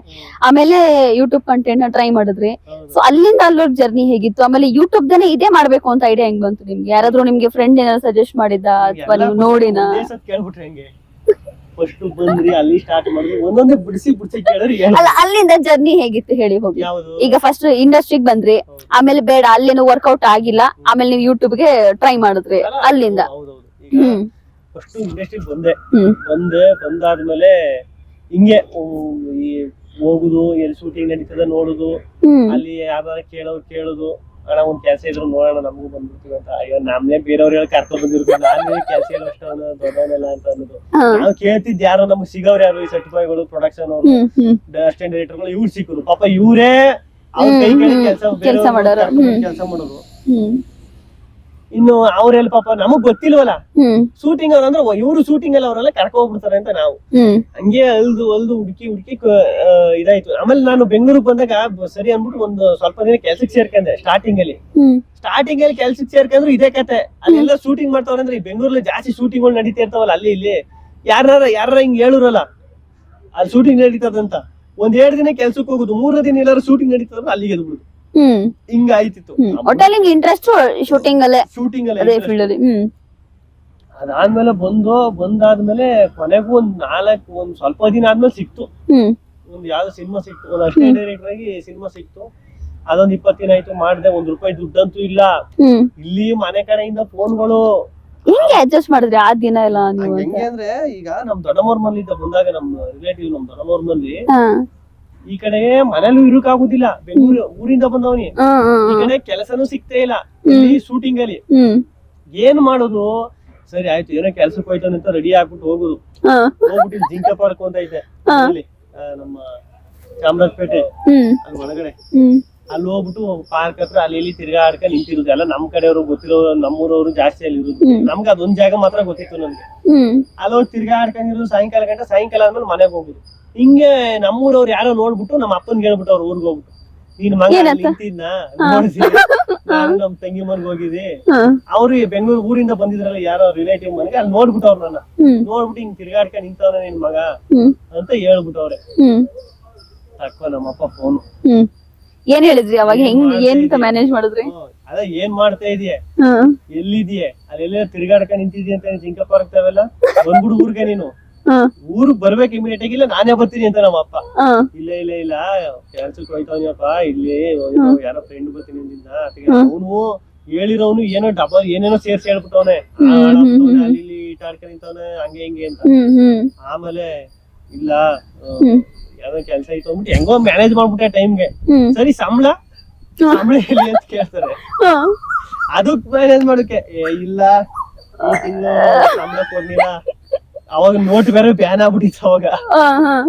ಆಮೇಲೆ ಯೂಟ್ಯೂಬ್ ಕಂಟೆಂಟ್ ನ ಟ್ರೈ ಮಾಡಿದ್ರಿ. ಸೊ ಅಲ್ಲಿಂದ ಅಲ್ಲೋರ್ ಜರ್ನಿ ಹೇಗಿತ್ತು? ಆಮೇಲೆ ಯೂಟ್ಯೂಬ್ ದನೇ ಇದೇ ಮಾಡ್ಬೇಕು ಅಂತ ಐಡಿಯಾ ಹೆಂಗ್ ಬಂತು ನಿಮ್ಗೆ? ಯಾರಾದ್ರೂ ನಿಮ್ಗೆ ಫ್ರೆಂಡ್ ಏನಾದ್ರು ಸಜೆಸ್ಟ್ ಮಾಡಿದ್ದ ಅಥವಾ ನೀವು ನೋಡಿನಾ? ಫಸ್ಟ್ ಬಂದ್ರಿ ಅಲ್ಲಿ ಸ್ಟಾರ್ಟ್ ಮಾಡಿದ್ರಿ ಒಂದೊಂದೇ ಬಿಡಿಸಿ ಕೇಳಿದ್ರಿ ಅಲ್ಲ ಅಲ್ಲಿಂದ ಜರ್ನಿ ಹೇಗಿತ್ತು ಹೇಳಿ ಹೋಗಿ. ಯಾವುದು ಈಗ ಫಸ್ಟ್ ಇಂಡಸ್ಟ್ರಿಗೆ ಬಂದ್ರಿ, ಆಮೇಲೆ ಬೇಡ ಅಲ್ಲೇನು ವರ್ಕೌಟ್ ಆಗಿಲ್ಲ, ಆಮೇಲೆ ನೀವು ಯೂಟ್ಯೂಬ್ ಗೆ ಟ್ರೈ ಮಾಡಿದ್ರಿ ಅಲ್ಲಿಂದ. ಹೌದೌದು. ಈಗ ಫಸ್ಟ್ ಇಂಡಸ್ಟ್ರಿಗೆ ಬಂದಾದ್ಮೇಲೆ ಹಿಂಗೆ ಈ ಹೋಗುದು, ಎಲ್ಲಿ ಶೂಟಿಂಗ್ ನಡೀತದ ನೋಡುದು, ಅಲ್ಲಿ ಯಾರ ಕೇಳುದು, ಅಣ್ಣ ಒಂದ್ ಕೆಲಸ ಇದ್ರು ನೋಡೋಣ ನಮಗೂ ಬಂದ್ಬಿಡ್ತೀವಿ ಅಂತ. ಅಯ್ಯೋ ನಮ್ನೇ ಬೇರೆಯವ್ರ ಹೇಳಿ ಕರ್ಕೊಂಡ್ ಬಂದಿರ್ತೀವಿ, ನಾನು ಕೆಲಸ ಇಲ್ಲ ಅಷ್ಟ ದೊಡ್ಡವನೆಲ್ಲ ಅಂತ ಅನ್ನೋದು. ನಾವು ಕೇಳ್ತಿದ್ ಯಾರು ನಮ್ಗೆ ಸಿಗವ್ರು ಯಾರು, ಈ ಸರ್ಟಿಫೈಗಳು, ಪ್ರೊಡಕ್ಷನ್ ಅವರು, ಅಸಿಸ್ಟೆಂಟ್ ಡೈರೆಕ್ಟರ್ಗಳು, ಇವ್ರು ಸಿಕ್ಕರು. ಪಾಪ ಇವ್ರೇ ಅವ್ರ ಕೈ ಕಡೆ ಕೆಲಸ ಮಾಡೋರು. ಇನ್ನು ಅವ್ರೆಲ್ಲ ಪಾಪ ನಮಗ್ ಗೊತ್ತಿಲ್ವಲ್ಲ ಶೂಟಿಂಗ್ ಅವ್ರ ಅಂದ್ರೆ ಇವ್ರು ಶೂಟಿಂಗ್ ಎಲ್ಲ ಅವರೆಲ್ಲ ಕರ್ಕೊಂಡ್ ಹೋಗ್ಬಿಡ್ತಾರೆ ಅಂತ ನಾವು ಹಂಗೆ ಅಲ್ದು ಹುಡುಕಿ ಇದಾಯ್ತು. ಆಮೇಲೆ ನಾನು ಬೆಂಗಳೂರಿಗೆ ಬಂದಾಗ ಸರಿ ಅಂದ್ಬಿಟ್ಟು ಒಂದು ಸ್ವಲ್ಪ ದಿನ ಕೆಲ್ಸಕ್ಕೆ ಸೇರ್ಕೊಂಡೆ. ಸ್ಟಾರ್ಟಿಂಗ್ ಅಲ್ಲಿ ಕೆಲ್ಸಕ್ಕೆ ಸೇರ್ಕೊಂಡ್ರು ಇದೇ ಕತೆ. ಅಲ್ಲೆಲ್ಲ ಶೂಟಿಂಗ್ ಮಾಡ್ತಾವ್ರೆ ಅಂದ್ರೆ ಈ ಬೆಂಗಳೂರಲ್ಲಿ ಜಾಸ್ತಿ ಶೂಟಿಂಗ್ಗಳು ನಡೀತಾ ಇರ್ತಾವಲ್ಲ, ಅಲ್ಲಿ ಇಲ್ಲಿ ಯಾರ ಹಿಂಗ್ ಹೇಳುರಲ್ಲ ಅಲ್ಲಿ ಶೂಟಿಂಗ್ ನಡೀತದಂತ. ಒಂದ್ 2 ದಿನ ಕೆಲ್ಸಕ್ಕೆ ಹೋಗುದು, 3 ದಿನ ಎಲ್ಲಾರು ಶೂಟಿಂಗ್ ನಡೀತದ ಅಲ್ಲಿಗೆ ಎದ್ಬಿಡುದು. ಹಿಂಗ ಆಯ್ತಿತ್ತು. ಒಟ್ಟಲ್ಲಿ ಇಂಟ್ರೆಸ್ಟ್ ಶೂಟಿಂಗ್ ಅಲ್ಲೇ ಫೀಲ್ಡ್ ಅಲ್ಲಿ. ಅದಾದ್ಮೇಲೆ ಬಂದಾದ್ಮೇಲೆ ಕೊನೆಗೂ ಒಂದ್ ಸ್ವಲ್ಪ ದಿನ ಆದ್ಮೇಲೆ ಸಿಕ್ತು. ಒಂದ್ ಯಾವ್ದೋ ಸಿನಿಮಾ ಸಿಕ್ತು, ಒಂದ್ ಅಸಿಸ್ಟೆಂಟ್ ಡೈರೆಕ್ಟರ್ ಆಗಿ ಸಿನಿಮಾ ಸಿಕ್ತು. ಅದೊಂದ್ 20 ದಿನ ಆಯ್ತು ಮಾಡ್ದೆ. ₹1 ದುಡ್ಡಂತೂ ಇಲ್ಲ. ಇಲ್ಲಿ ಮನೆ ಕಡೆಯಿಂದ ಫೋನ್ಗಳು. ಹಿಂಗೆ ಅಡ್ಜಸ್ಟ್ ಮಾಡಿದ್ರಿ ಆ ದಿನ ಎಲ್ಲ ನೀವು? ಹೆಂಗೆ ಅಂದ್ರೆ ಈಗ ನಮ್ ದೊಡ್ಡಮ್ಮವ್ರ ಮನೇಲಿದ್ದ ಬಂದಾಗ ನಮ್ ರಿಲೇಟಿವ್ ನಮ್ ದೊಡ್ಡಮ್ಮವ್ರ ಮನೇಲಿ ಈ ಕಡೆ ಮನೇಲೂ ಇರುಕಾಗುದಿಲ್ಲ. ಬೆಂಗಳೂರು ಊರಿಂದ ಬಂದವನಿ, ಈ ಕಡೆ ಕೆಲಸನೂ ಸಿಗ್ತಾ ಇಲ್ಲ ಇಲ್ಲಿ ಶೂಟಿಂಗ್ ಅಲ್ಲಿ. ಏನ್ ಮಾಡೋದು? ಸರಿ ಆಯ್ತು, ಏನೋ ಕೆಲ್ಸಕ್ಕೆ ಹೋಯ್ತಾನೆ ಅಂತ ರೆಡಿ ಆಗ್ಬಿಟ್ಟು ಹೋಗ್ಬಿಟ್ಟು ಜಿಂಕ ಪಾರ್ಕ್ ಅಂತ ಐತೆ ಅಲ್ಲಿ ನಮ್ಮ ಚಾಮರಾಜಪೇಟೆ ಅಲ್ಲಿ ಒಳಗಡೆ. ಅಲ್ಲಿ ಹೋಗ್ಬಿಟ್ಟು ಪಾರ್ಕ್ ಹತ್ರ ಅಲ್ಲಿ ಇಲ್ಲಿ ತಿರ್ಗಾಡ್ಕೊಂಡ್ ನಿಂತಿರುದು. ಎಲ್ಲ ನಮ್ ಕಡೆಯವರು ಗೊತ್ತಿರೋರು, ನಮ್ಮೂರವ್ರು ಜಾಸ್ತಿ ಅಲ್ಲಿ ಇರುದು. ನಮ್ಗೆ ಅದೊಂದ್ ಜಾಗ ಮಾತ್ರ ಗೊತ್ತಿತ್ತು ನನ್ಗೆ. ಅಲ್ಲಿ ಹೋಗಿ ತಿರ್ಗಾಡ್ಕೊಂಡಿರೋದು ಸಾಯಂಕಾಲ ಗಂಟೆ. ಸಾಯಂಕಾಲ ಆದ್ಮೇಲೆ ಮನೆಗೆ ಹೋಗುದು. ಹಿಂಗೆ ನಮ್ಮೂರವ್ರು ಯಾರೋ ನೋಡ್ಬಿಟ್ಟು ನಮ್ಮ ಅಪ್ಪನ್ಗೆ ಹೇಳ್ಬಿಟ್ಟು ಅವ್ರ ಊರ್ಗ್ ಹೋಗ್ಬಿಟ್ಟು, ನೀನ್ ಮಗ ನಿಂತಿದ್ನ ನೋಡಿಸಿ ನಾನು ನಮ್ ತಂಗಿ ಮನ್ಗೆ ಹೋಗಿದ್ದೆ. ಅವ್ರು ಬೆಂಗಳೂರು ಊರಿಂದ ಬಂದಿದ್ರಲ್ಲ ಯಾರೋ ರಿಲೇಟಿವ್ ಮನೆಗೆ, ಅಲ್ಲಿ ನೋಡ್ಬಿಟ್ಟು ಅವ್ರು ನನ್ನ ನೋಡ್ಬಿಟ್ಟು ಹಿಂಗ್ ತಿರ್ಗಾಡ್ಕೊಂಡ್ ನಿಂತವ್ನ ನಿನ್ ಮಗ ಅಂತ ಹೇಳ್ಬಿಟ್ಟವ್ರೆ. ತಕ್ಕ ನಮ್ಮಪ್ಪ ಫೋನು. ಏನ್ ಹೇಳಿದ್ರಿ ಅವಾಗ? ಹೆಂಗ್ ಮ್ಯಾನೇಜ್ ಮಾಡಿದ್ರಿ? ಅದ ಏನ್ ಮಾಡ್ತಾ ಇದೀಯ, ಎಲ್ಲಿದೀಯ, ಅಲ್ಲೆಲ್ಲ ತಿರ್ಗಾಡ್ಕೊಂಡ್ ನಿಂತಿದ್ಯ ಅಂತ ಜಿಂಕ ಪಾರ್ಕ್ ಅವೆಲ್ಲ ಬಂದ್ಬಿಡು ಊರ್ಗೆ. ನೀನು ಊರಿಗೆ ಬರ್ಬೇಕು ಇಮಿಡಿಯೇಟ್ ಆಗಿ, ಇಲ್ಲ ನಾನೇ ಬರ್ತೀನಿ ಅಂತ ನಮ್ಮ ಅಪ್ಪ. ಇಲ್ಲ ಕೆಲ್ಸಕ್ಕೆ ಹೋಯ್ತವನಪ್ಪ, ಇಲ್ಲಿ ಯಾರೋ ಫ್ರೆಂಡ್ ಬರ್ತೀನಿ ಅಂದಿದ್ದ. ಅವನು ಹೇಳಿರೋನು ಏನೋ ಡಬಲ್ ಏನೇನೋ ಸೇರ್ಸಿ ಹೇಳ್ಬಿಟ್ಟವನೆ, ಅಲ್ಲಿ ಇಟ್ಟಾಡ್ಕೊಂಡ್ ನಿಂತವನೆ ಹಂಗೆ ಹಿಂಗೆ ಅಂತ. ಆಮೇಲೆ ಇಲ್ಲ ಯಾವ್ದೋ ಕೆಲ್ಸ ಐತು ಅಂದ್ಬಿಟ್ಟು ಹೆಂಗೋ ಮ್ಯಾನೇಜ್ ಮಾಡ್ಬಿಟ್ಟೆ ಟೈಮ್ಗೆ. ಸರಿ ಸಂಬಳ ಎಲ್ಲಿ ಅಂತ ಕೇಳ್ತಾರೆ. ಅದಕ್ ಮ್ಯಾನೇಜ್ ಮಾಡಕ್ಕೆ ಇಲ್ಲ ಈ ತಿಂಗಳು ಸಂಬಳ ಕೊಡ್ಲಿಲ್ಲ. ಅವಾಗ ನೋಟ್ ಬೇರೆ ಬ್ಯಾನ್ ಆಗ್ಬಿಟ್ಟಿತ್ತು. ಅವಾಗ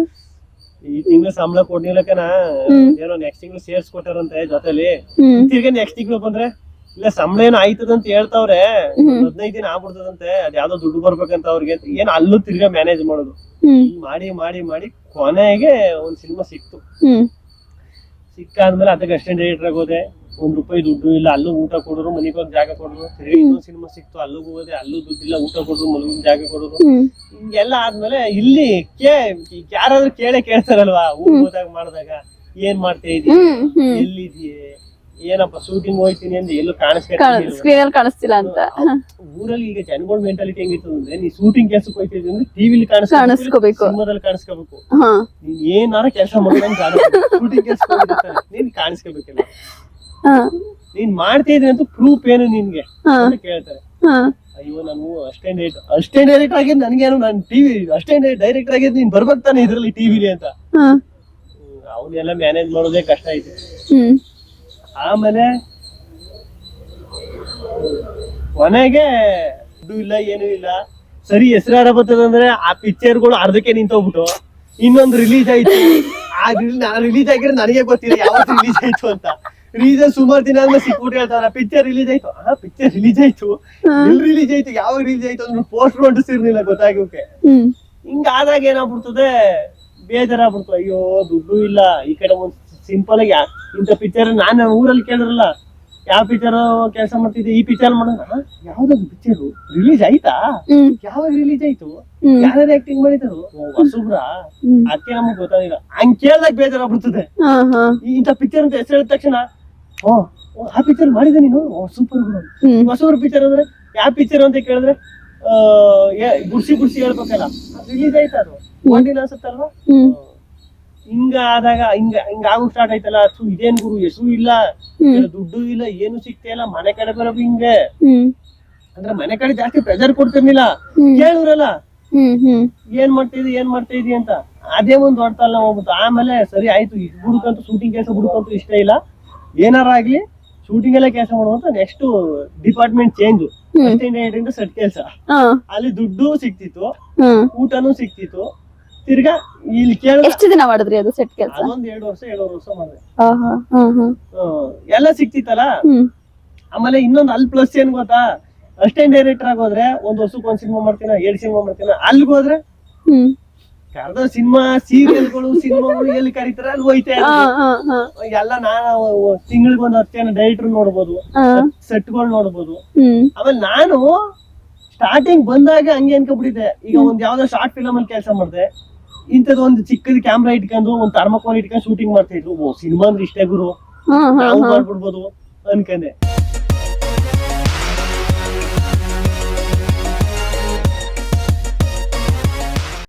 ಈ ತಿಂಗಳು ಸಂಬಳ ಕೊಡ್ಲಿಲ್ಲಕನ ಏನೋ ನೆಕ್ಸ್ಟ್ ತಿಂಗಳು ಸೇರ್ಸ್ಕೊಟ್ಟಾರಂತೆ ಜೊತೆಲಿ. ತಿರ್ಗ ನೆಕ್ಸ್ಟ್ ತಿಂಗಳು ಬಂದ್ರೆ ಇಲ್ಲ ಸಂಬಳ ಏನೋ ಆಯ್ತದಂತ ಹೇಳ್ತಾವ್ರೆ, 15 ದಿನ ಆಗ್ಬಿಡ್ತದಂತೆ, ಅದ್ ಯಾವ್ದೋ ದುಡ್ಡು ಬರ್ಬೇಕಂತ ಅವ್ರಿಗೆ. ಏನ್ ಅಲ್ಲೂ ತಿರ್ಗಾ ಮ್ಯಾನೇಜ್ ಮಾಡೋದು. ಮಾಡಿ ಮಾಡಿ ಮಾಡಿ ಕೊನೆಗೆ ಒಂದ್ ಸಿನಿಮಾ ಸಿಕ್ತು. ಸಿಕ್ಕಾದ್ಮೇಲೆ ಅದಕ್ಕೆ ಅಸಿಸ್ಟೆಂಟ್ ಡೈರೆಕ್ಟರ್ ಆಗೋದೆ. ₹1 ದುಡ್ಡು ಇಲ್ಲ, ಅಲ್ಲೂ ಊಟ ಕೊಡೋರು, ಮನೆಗೆ ಹೋಗಿ ಜಾಗ ಕೊಡೋರು. ತಿರ್ಗಿ ಇನ್ನೊಂದ್ ಸಿನಿಮಾ ಸಿಕ್ತು, ಅಲ್ಲಿಗೂ ಹೋದೆ, ಅಲ್ಲೂ ದುಡ್ಡಿಲ್ಲ, ಊಟ ಕೊಡೋರು, ಮನೆಗೆ ಜಾಗ ಕೊಡೋರು. ಹಿಂಗೆಲ್ಲ ಆದ್ಮೇಲೆ ಇಲ್ಲಿ ಯಾರಾದ್ರೂ ಕೇಳ್ತಾರಲ್ವಾ ಊರ್ ಹೋದಾಗ ಮಾಡಿದಾಗ, ಏನ್ ಮಾಡ್ತಾ ಇದೀಯ, ಎಲ್ಲಿದೀಯ, ಏನಪ್ಪ ಶೂಟಿಂಗ್ ಹೋಯ್ತೀನಿ ಅಂದ್ರೆ ಎಲ್ಲೂ ಕಾಣಿಸ್ತಿಲ್ಲ ಅಂತ. ಊರಲ್ಲಿ ಈಗ ಜನಗಳ ಮೆಂಟಾಲಿಟಿ ಹೆಂಗಿತ್ತು ಅಂದ್ರೆ, ನೀ ಶೂಟಿಂಗ್ ಕೆಲ್ಸಕ್ಕೆ ಹೋಯ್ತಿದ್ವಿ ಅಂದ್ರೆ ಟಿವಿಲಿ ಕಾಣಿಸ್ಕೋಬೇಕು, ಸಿನಿಮಾದಲ್ಲಿ ಕಾಣಿಸ್ಕೋಬೇಕು. ನೀನ್ ಏನಾರ ಕೆಲಸ ಮಾಡೋದಂಗ್ ಶೂಟಿಂಗ್ ಕೆಲ್ಸ ನೀನ್ ಕಾಣಿಸ್ಕೋಬೇಕಲ್ಲ. ನೀನ್ ಮಾಡ್ತಾ ಇದ್ರಿ ಅಂತ ಪ್ರೂಫ್ ಏನು ನಿನ್ಗೆ ಅಂತ ಕೇಳ್ತಾರೆ. ಅಯ್ಯೋ ನಾನು ಅಸಿಸ್ಟೆಂಟ್ ಡೈರೆಕ್ಟರ್ ಆಗಿದ್ ನನ್ಗೇನು, ನಾನು ಟಿವಿ ಅಸಿಸ್ಟೆಂಟ್ ಡೈರೆಕ್ಟರ್ ಆಗಿದ್ ನೀನ್ ಬರ್ಬೇಕು ತಾನೆ ಇದ್ರಲ್ಲಿ ಟಿವಿಲಿ ಅಂತ. ಅವನ್ನೆಲ್ಲ ಮ್ಯಾನೇಜ್ ಮಾಡೋದೇ ಕಷ್ಟ ಐತೆ. ಆಮೇಲೆ ಕೊನೆಗೆ ದುಡ್ಡು ಇಲ್ಲ, ಏನು ಇಲ್ಲ. ಸರಿ ಹೆಸರಾಡ ಬರ್ತದಂದ್ರೆ ಆ ಪಿಕ್ಚರ್ಗಳು ಅರ್ಧಕ್ಕೆ ನಿಂತೋಗ್ಬಿಟ್ಟು ಇನ್ನೊಂದು ರಿಲೀಸ್ ಆಯ್ತು. ಆ ರಿಲೀಸ್ ಆಗಿದ್ರೆ ನನಗೆ ಗೊತ್ತಿಲ್ಲ ಯಾವತ್ತು ರಿಲೀಸ್ ಆಯ್ತು ಅಂತ. ರೀಸನ್ ಸುಮಾರು ದಿನ ಆದ್ಮೇಲೆ ಸಿಕ್ಬಿಟ್ಟು ಹೇಳ್ತಾರ ಪಿಕ್ಚರ್ ರಿಲೀಸ್ ಆಯ್ತು. ಪಿಕ್ಚರ್ ರಿಲೀಸ್ ಆಯ್ತು, ರಿಲೀಸ್ ಆಯ್ತು, ಯಾವಾಗ ರಿಲೀಸ್ ಆಯ್ತು ಅಂದ್ರೆ ಪೋಸ್ಟರ್ ಅಂಟಿಸಿರ್ಲಿಲ್ಲ ಗೊತ್ತಾಗೋಕೆ. ಹಿಂಗಾದಾಗ ಏನಾಗ್ಬಿಡ್ತದೆ, ಬೇಜಾರಾಗ್ಬಿಡ್ತು. ಅಯ್ಯೋ ದುಡ್ಡು ಇಲ್ಲ. ಈ ಕಡೆ ಒಂದ್ ಸಿಂಪಲ್ ಆಗಿ ಇಂಥ ಪಿಕ್ಚರ್ ನಾನು ಊರಲ್ಲಿ ಕೇಳಿದ್ರಲ್ಲ ಯಾವ ಪಿಕ್ಚರ್ ಕೆಲಸ ಮಾಡ್ತಿದ್ದೆ, ಈ ಪಿಕ್ಚರ್ ಮಾಡೋಣ, ಯಾವ್ದೊಂದು ಪಿಕ್ಚರ್ ರಿಲೀಸ್ ಆಯ್ತಾ, ಯಾವಾಗ ರಿಲೀಸ್ ಆಯ್ತು, ಯಾರು ಆಕ್ಟಿಂಗ್ ಮಾಡಿದ್ರು, ಹೊಸಬ್ರ, ಅದಕ್ಕೆ ನಮಗ್ ಗೊತ್ತಾಗಿಲ್ಲ. ಹಂಗ್ ಕೇಳ್ದಾಗ ಬೇಜಾರಾಗ್ಬಿಡ್ತದೆ. ಇಂಥ ಪಿಕ್ಚರ್ ಅಂತ ಹೆಸರು ಹೇಳಿದ ತಕ್ಷಣ ಆ ಪಿಕ್ಚರ್ ಮಾಡಿದೆ ನೀನು, ಸೂಪರ್. ಹೊಸಬ್ರ ಪಿಕ್ಚರ್ ಅಂದ್ರೆ ಯಾವ ಪಿಕ್ಚರ್ ಅಂತ ಕೇಳಿದ್ರೆ ಗುಡ್ಸಿ ಹೇಳ್ಬೇಕಲ್ಲ ರಿಲೀಸ್ ಆಯ್ತು ಅದು ಒಂದಿನ ಅನ್ಸುತ್ತಲ್ವಾ ಹಿಂಗ ಆದಾಗ ಹಿಂಗ ಆಗು ಸ್ಟಾರ್ಟ್ ಆಯ್ತಲ್ಲ ಇದೇನ್ ಗುರು ಹೆಸರು ಇಲ್ಲ ದುಡ್ಡು ಇಲ್ಲ ಏನು ಸಿಗ್ತಾ ಇಲ್ಲ ಮನೆ ಕಡೆ ಬರೋದು ಹಿಂಗೆ ಅಂದ್ರೆ ಮನೆ ಕಡೆ ಜಾಸ್ತಿ ಪ್ರೆಷರ್ ಕೊಡ್ತಿರ್ಲಿಲ್ಲ ಕೇಳುರಲ್ಲ ಏನ್ ಮಾಡ್ತಾ ಇದಿ ಅಂತ ಅದೇ ಒಂದ್ ದೊಡ್ಡತಲ್ಲ ಹೋಗ್ಬಿಟ್ಟು ಆಮೇಲೆ ಸರಿ ಆಯ್ತು ಹುಡುಕಂತೂ ಶೂಟಿಂಗ್ ಕೆಲಸ ಹುಡುಕಂತೂ ಇಷ್ಟ ಇಲ್ಲ ಏನಾರ ಆಗ್ಲಿ ಶೂಟಿಂಗ್ ಎಲ್ಲ ಕೆಲಸ ಮಾಡುವಂತ next department change assistant set ಕೆಲಸ ಅಲ್ಲಿ ದುಡ್ಡು ಸಿಕ್ತಿತ್ತು ಊಟನೂ ಸಿಕ್ತಿತ್ತು ತಿರ್ಗಾ ಇಲ್ಲಿ ಕೇಳ ಎಷ್ಟು ದಿನ ಮಾಡಿದ್ರಿ ಅದು ಸೆಟ್ ಕೆಲಸ ಅದೊಂದ್ 2 ವರ್ಷ ಮಾಡಿದೆ ಎಲ್ಲ ಸಿಕ್ತಿತ್ತಲ್ಲ ಆಮೇಲೆ ಇನ್ನೊಂದ್ ಅಲ್ಲಿ ಪ್ಲಸ್ ಏನ್ ಗೊತ್ತಾ ಅಸಿಸ್ಟೆಂಟ್ ಡೈರೆಕ್ಟರ್ ಆಗೋದ್ರೆ 1 ವರ್ಷಕ್ಕೆ 1 ಸಿನಿಮಾ ಮಾಡ್ತೀನ 2 ಸಿನಿಮಾ ಮಾಡ್ತೀನ ಅಲ್ಲಿಗೆ ಹೋದ್ರೆ ಕರೆದ ಸಿನಿಮಾ ಸೀರಿಯಲ್ಗಳು ಸಿನಿಮಾಗಳು ಎಲ್ಲಿ ಕರೀತಾರ ಅಲ್ಲಿ ಹೋಯ್ತಾ ಎಲ್ಲ ನಾನು ತಿಂಗಳಿಗೆ 10 ಜನ ಡೈರೆಕ್ಟರ್ ನೋಡ್ಬೋದು ಸೆಟ್ಗಳು ನೋಡ್ಬೋದು ಆಮೇಲೆ ನಾನು ಸ್ಟಾರ್ಟಿಂಗ್ ಬಂದಾಗ ಹಂಗೆ ಅನ್ಕೊಂಡ್ಬಿಟ್ಟಿದ್ದೆ ಈಗ ಒಂದ್ ಯಾವ್ದೋ ಶಾರ್ಟ್ ಫಿಲಮ್ ಅಲ್ಲಿ ಕೆಲಸ ಮಾಡಿದೆ ಇಂಥದ್ದು ಒಂದು ಚಿಕ್ಕದ ಕ್ಯಾಮ್ರಾ ಇಟ್ಕೊಂಡು ಒಂದ್ ಥರ್ಮಕೋಲ್ ಇಟ್ಕೊಂಡು ಶೂಟಿಂಗ್ ಮಾಡ್ತಾ ಇದ್ರು ಸಿನಿಮಾ ಅಂದ್ರೆ ಇಷ್ಟೇ ಗುರು ನಾವು ಮಾಡ್ಬಿಡ್ಬೋದು ಅನ್ಕಂಡೆ